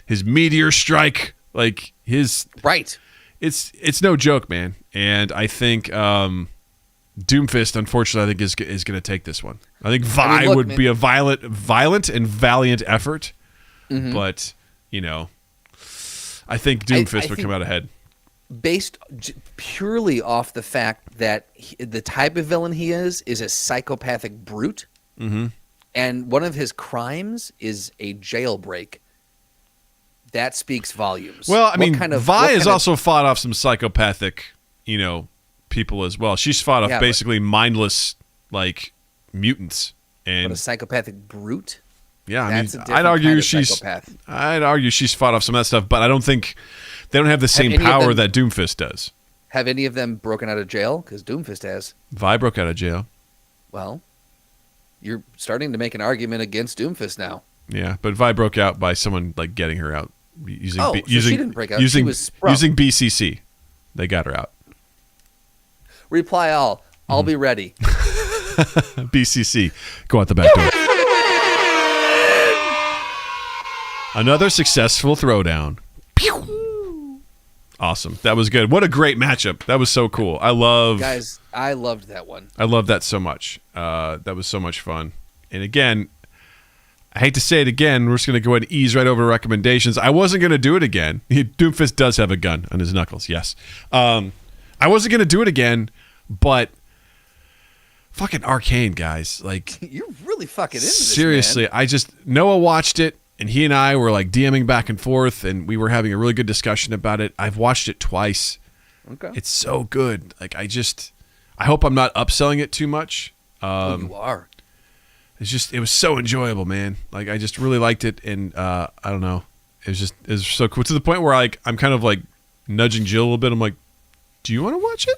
his meteor strike, like his right. It's no joke, man. And I think Doomfist, unfortunately, I think is going to take this one. I think Vi would be a violent and valiant effort, but I think Doomfist would come out ahead. Based purely off the fact that the type of villain he is a psychopathic brute, and one of his crimes is a jailbreak. That speaks volumes. Well, I mean, Vi has also fought off some psychopathic, people as well. She's fought off basically mindless, like, mutants. And a psychopathic brute? Yeah, I mean, I'd argue she's fought off some of that stuff, but I don't think they don't have the same power that Doomfist does. Have any of them broken out of jail? Because Doomfist has. Vi broke out of jail. Well, you're starting to make an argument against Doomfist now. Yeah, but Vi broke out by someone like getting her out using she didn't break out. Using, she was sprung. Using BCC. They got her out. Reply all. I'll be ready. BCC. Go out the back door. Another successful throwdown. Pew! Awesome. That was good. What a great matchup. That was so cool. I loved that one. I love that so much. That was so much fun. And again, I hate to say it again. We're just going to go ahead and ease right over to recommendations. I wasn't going to do it again. Doomfist does have a gun on his knuckles, yes. I wasn't going to do it again, but fucking Arcane, guys. Like, you're really fucking into this, seriously, man. Noah watched it, and he and I were like DMing back and forth, and we were having a really good discussion about it. I've watched it twice. Okay. It's so good. Like, I hope I'm not upselling it too much. You are. It was so enjoyable, man. Like, I just really liked it, and I don't know. It was so cool to the point where I'm kind of like nudging Jill a little bit. I'm like, do you want to watch it?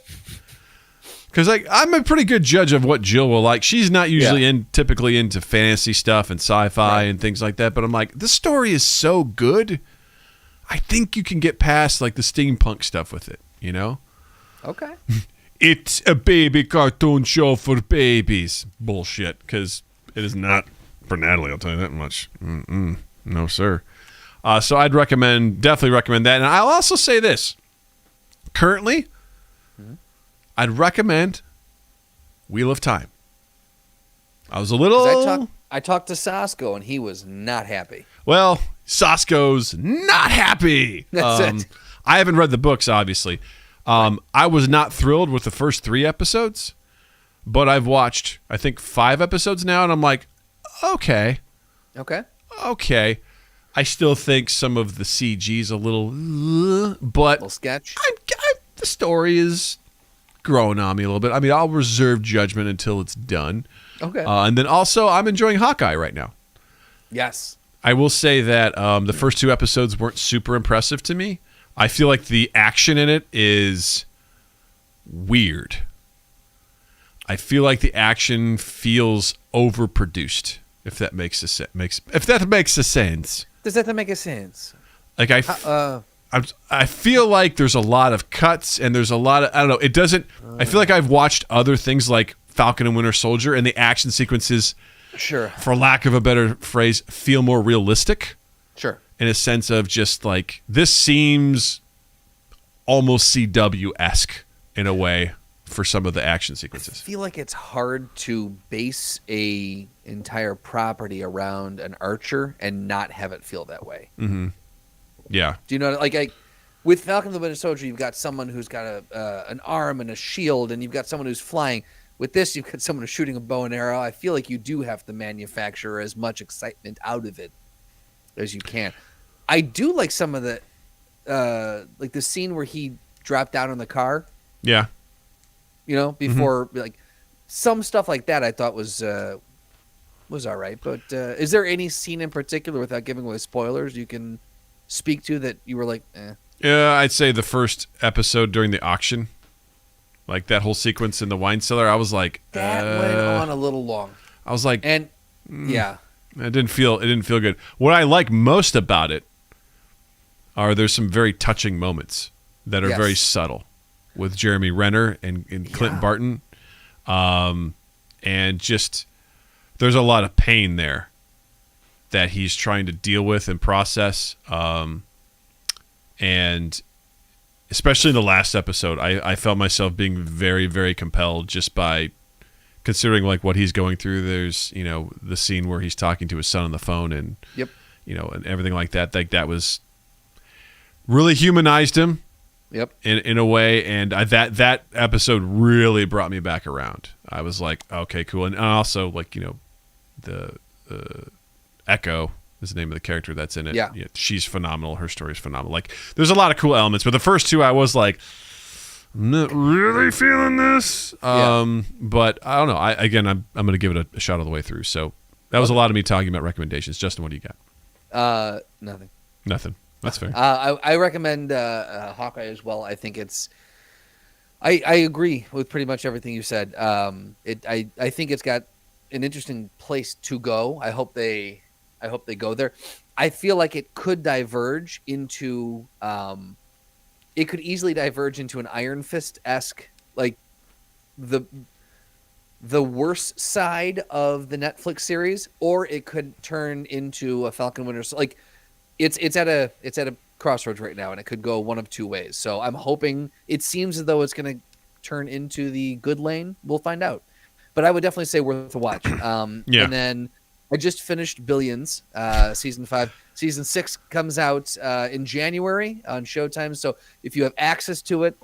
Because I'm a pretty good judge of what Jill will like. She's not usually typically into fantasy stuff and sci-fi and things like that. But I'm like, this story is so good. I think you can get past like the steampunk stuff with it. You know? Okay. It's a baby cartoon show for babies. Bullshit. Because it is not for Natalie. I'll tell you that much. No, sir. So I'd definitely recommend that. And I'll also say this. Currently, I'd recommend Wheel of Time. I was a little... I talked to Sasko, and he was not happy. Well, Sasko's not happy. That's it. I haven't read the books, obviously. I was not thrilled with the first 3 episodes, but I've watched, I think, 5 episodes now, and I'm like, okay. Okay. I still think some of the CG's a little... but... little sketch. The story is growing on me a little bit. I mean, I'll reserve judgment until it's done. Okay. And then also, I'm enjoying Hawkeye right now. Yes. I will say that the first 2 episodes weren't super impressive to me. I feel like the action in it is weird. I feel like the action feels overproduced. If that makes a sense. If that makes a sense. Does that make a sense? Like I feel like there's a lot of cuts and there's a lot of, I don't know, it doesn't, I feel like I've watched other things like Falcon and Winter Soldier and the action sequences, sure, for lack of a better phrase, feel more realistic. Sure. In a sense of just like, this seems almost CW-esque in a way for some of the action sequences. I feel like it's hard to base a entire property around an archer and not have it feel that way. Mm-hmm. Yeah. Do you know, like with Falcon and the Winter Soldier, you've got someone who's got an arm and a shield, and you've got someone who's flying. With this, you've got someone who's shooting a bow and arrow. I feel like you do have to manufacture as much excitement out of it as you can. I do like some of the, like the scene where he dropped down in the car. Yeah. You know, before like some stuff like that, I thought was all right. But is there any scene in particular, without giving away spoilers, you can speak to that you were like, eh? Yeah, I'd say the first episode during the auction, like that whole sequence in the wine cellar. I was like, that went on a little long. I was like, and yeah, it didn't feel good. What I like most about it are there's some very touching moments that are very subtle with Jeremy Renner and Clinton Barton, and just there's a lot of pain there that he's trying to deal with and process. And especially in the last episode, I felt myself being very, very compelled just by considering like what he's going through. There's, you know, the scene where he's talking to his son on the phone and, you know, and everything like that. Like that was really humanized him. In a way, and that episode really brought me back around. I was like, okay, cool. And also, like, you know, the Echo is the name of the character that's in it. Yeah, she's phenomenal. Her story is phenomenal. Like, there's a lot of cool elements, but the first 2, I was like, I'm not really feeling this. But I don't know. I'm going to give it a shot all the way through. So that was a lot of me talking about recommendations. Justin, what do you got? Nothing. That's fair. I recommend Hawkeye as well. I think it's. I agree with pretty much everything you said. I think it's got an interesting place to go. I hope they go there. I feel like it could diverge into. It could easily diverge into an Iron Fist-esque, like the worst side of the Netflix series, or it could turn into a Falcon Winter. Like. It's at a crossroads right now, and it could go one of 2 ways. So I'm hoping. It seems as though it's going to turn into the good lane. We'll find out. But I would definitely say worth a watch. And then I just finished Billions, season 5. Season 6 comes out in January on Showtime. So if you have access to it,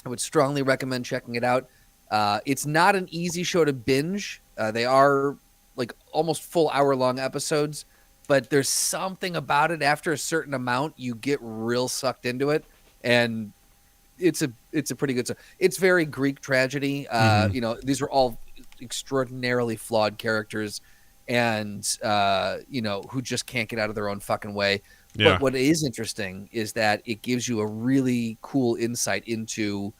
I would strongly recommend checking it out. It's not an easy show to binge. They are like almost full hour-long episodes. But there's something about it. After a certain amount, you get real sucked into it, and it's a pretty good. It's very Greek tragedy. You know, these are all extraordinarily flawed characters, and you know, who just can't get out of their own fucking way. Yeah. But what is interesting is that it gives you a really cool insight into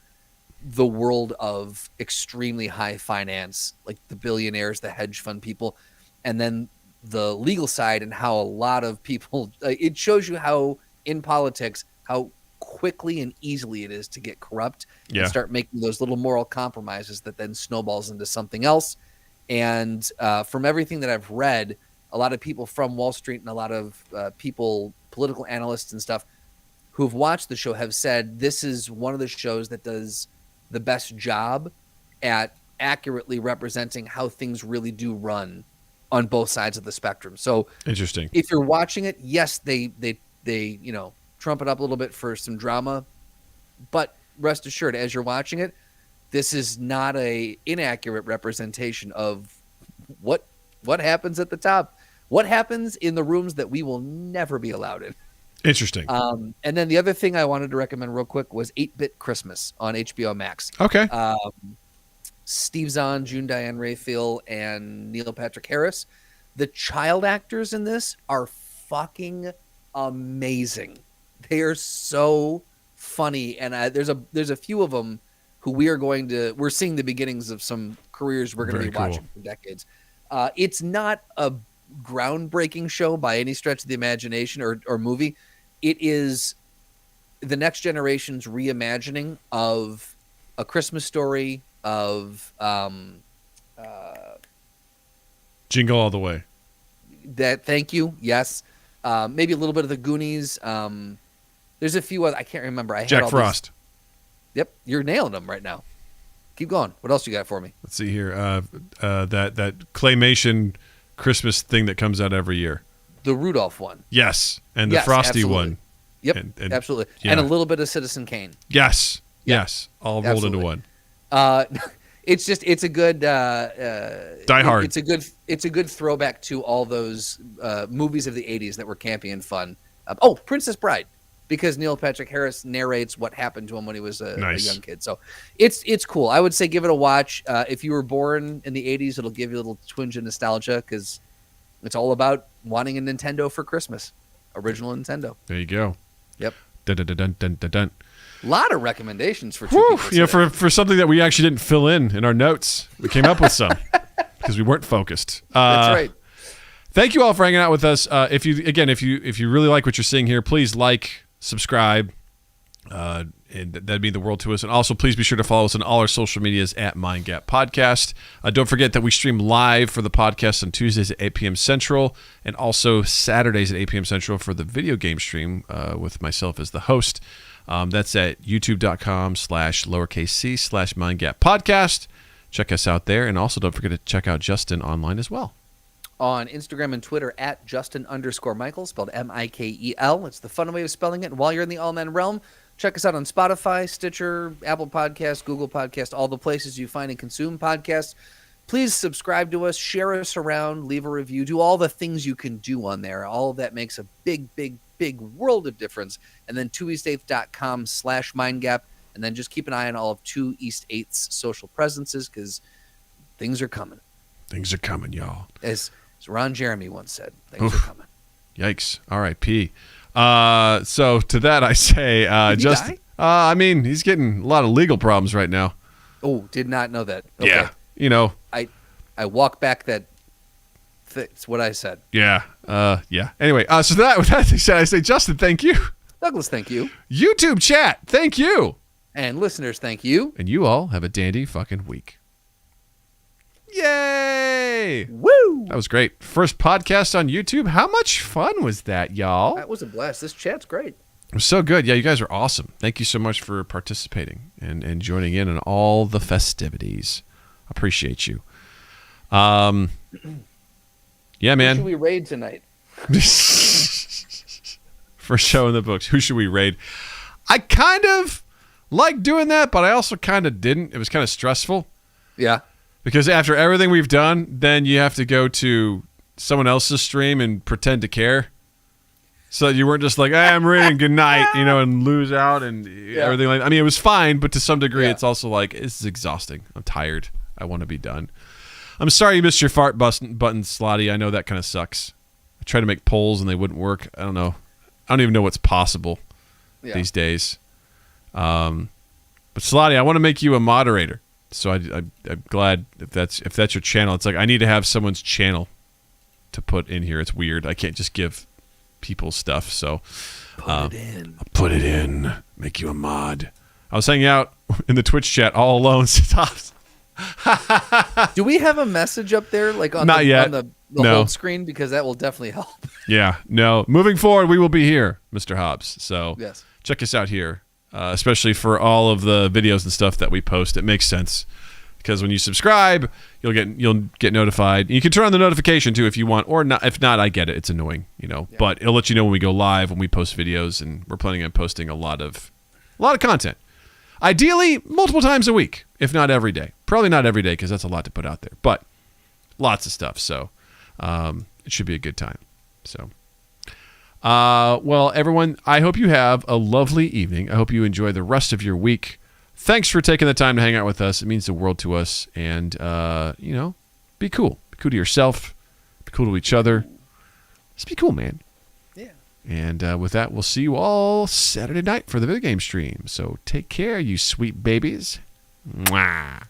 the world of extremely high finance, like the billionaires, the hedge fund people, and then the legal side and how a lot of people, it shows you how in politics, how quickly and easily it is to get corrupt and start making those little moral compromises that then snowballs into something else. And from everything that I've read, a lot of people from Wall Street and a lot of people, political analysts and stuff who've watched the show have said this is one of the shows that does the best job at accurately representing how things really do run on both sides of the spectrum. So interesting. If you're watching it, yes, they trump it up a little bit for some drama, but rest assured, as you're watching it, this is not a inaccurate representation of what happens at the top, what happens in the rooms that we will never be allowed in. Interesting. And then the other thing I wanted to recommend real quick was 8-Bit Christmas on HBO Max. Okay. Steve Zahn, June Diane Raphael, and Neil Patrick Harris. The child actors in this are fucking amazing. They are so funny, and there's a few of them who we're seeing the beginnings of some careers we're going to be watching for decades. It's not a groundbreaking show by any stretch of the imagination or movie. It is the next generation's reimagining of A Christmas Story, of Jingle All the Way. That, thank you. Yes. Maybe a little bit of the Goonies. There's a few other, I can't remember. Jack Frost. Yep, you're nailing them right now. Keep going. What else you got for me? Let's see here. That claymation Christmas thing that comes out every year. The Rudolph one. Yes, and the Frosty absolutely. One. Yep, and absolutely. Yeah. And a little bit of Citizen Kane. Yes, Yep. yes, all rolled into one. It's a good Die Hard. It's a good throwback to all those movies of the 80s that were campy and fun. Princess Bride, because Neil Patrick Harris narrates what happened to him when he was a young kid. So it's cool. I would say give it a watch. If you were born in the 80s, it'll give you a little twinge of nostalgia because it's all about wanting a Nintendo for Christmas. Original Nintendo. There you go. Yep. Dun, dun, dun, dun, dun, dun. A lot of recommendations for two people. For something that we actually didn't fill in our notes, we came up with some because we weren't focused. That's right. Thank you all for hanging out with us. If you really like what you're seeing here, please like, subscribe, and that'd mean the world to us. And also, please be sure to follow us on all our social medias at Mind Gap Podcast. Don't forget that we stream live for the podcast on Tuesdays at 8 p.m. Central, and also Saturdays at 8 p.m. Central for the video game stream with myself as the host. That's at youtube.com/c/Mind Gap Podcast. Check us out there, and also don't forget to check out Justin online as well. On Instagram and Twitter at Justin_Michael, spelled Mikel. It's the fun way of spelling it. And while you're in the all-man realm, check us out on Spotify, Stitcher, Apple Podcasts, Google Podcasts, all the places you find and consume podcasts. Please subscribe to us, share us around, leave a review, do all the things you can do on there. All of that makes a big, big, big world of difference. And then 2east8th.com/mindgap. And then just keep an eye on all of 2 East 8th's social presences because things are coming. Things are coming, y'all. As Ron Jeremy once said, things are coming. Yikes. R.I.P. So to that I say, I mean, he's getting a lot of legal problems right now. Oh, did not know that. Okay. Yeah. I walk back that. That's what I said. Yeah. Yeah. Anyway, so with that being said, I say, Justin, thank you. Douglas, thank you. YouTube chat, thank you. And listeners, thank you. And you all have a dandy fucking week. Yay! Woo! That was great. First podcast on YouTube. How much fun was that, y'all? That was a blast. This chat's great. It was so good. Yeah, you guys are awesome. Thank you so much for participating and joining in on all the festivities. Appreciate you. Yeah, man. Who should we raid tonight? First show in the books. Who should we raid? I kind of like doing that, but I also kind of didn't. It was kind of stressful. Yeah. Because after everything we've done, then you have to go to someone else's stream and pretend to care. So that you weren't just like, I'm reading good night, and lose out and everything like that. I mean, it was fine, but to some degree, it's also like, this is exhausting. I'm tired. I want to be done. I'm sorry you missed your fart button, Slotty. I know that kind of sucks. I tried to make polls and they wouldn't work. I don't know. I don't even know what's possible these days. But Slotty, I want to make you a moderator. So I'm glad if that's your channel. It's like I need to have someone's channel to put in here. It's weird. I can't just give people stuff. So Put it in. I'll put it in. Make you a mod. I was hanging out in the Twitch chat all alone. Stops. Do we have a message up there, like on Not the, yet. on the No. hold screen? Because that will definitely help. Yeah. No. Moving forward, we will be here, Mr. Hobbs. So Yes. check us out here, especially for all of the videos and stuff that we post. It makes sense because when you subscribe, you'll get notified. You can turn on the notification too if you want, or not. If not, I get it. It's annoying, Yeah. But it'll let you know when we go live, when we post videos, and we're planning on posting a lot of content. Ideally, multiple times a week, if not every day. Probably not every day because that's a lot to put out there, but lots of stuff. So it should be a good time. So, well, everyone, I hope you have a lovely evening. I hope you enjoy the rest of your week. Thanks for taking the time to hang out with us. It means the world to us. And, be cool. Be cool to yourself. Be cool to each other. Just be cool, man. Yeah. And with that, we'll see you all Saturday night for the video game stream. So take care, you sweet babies. Mwah.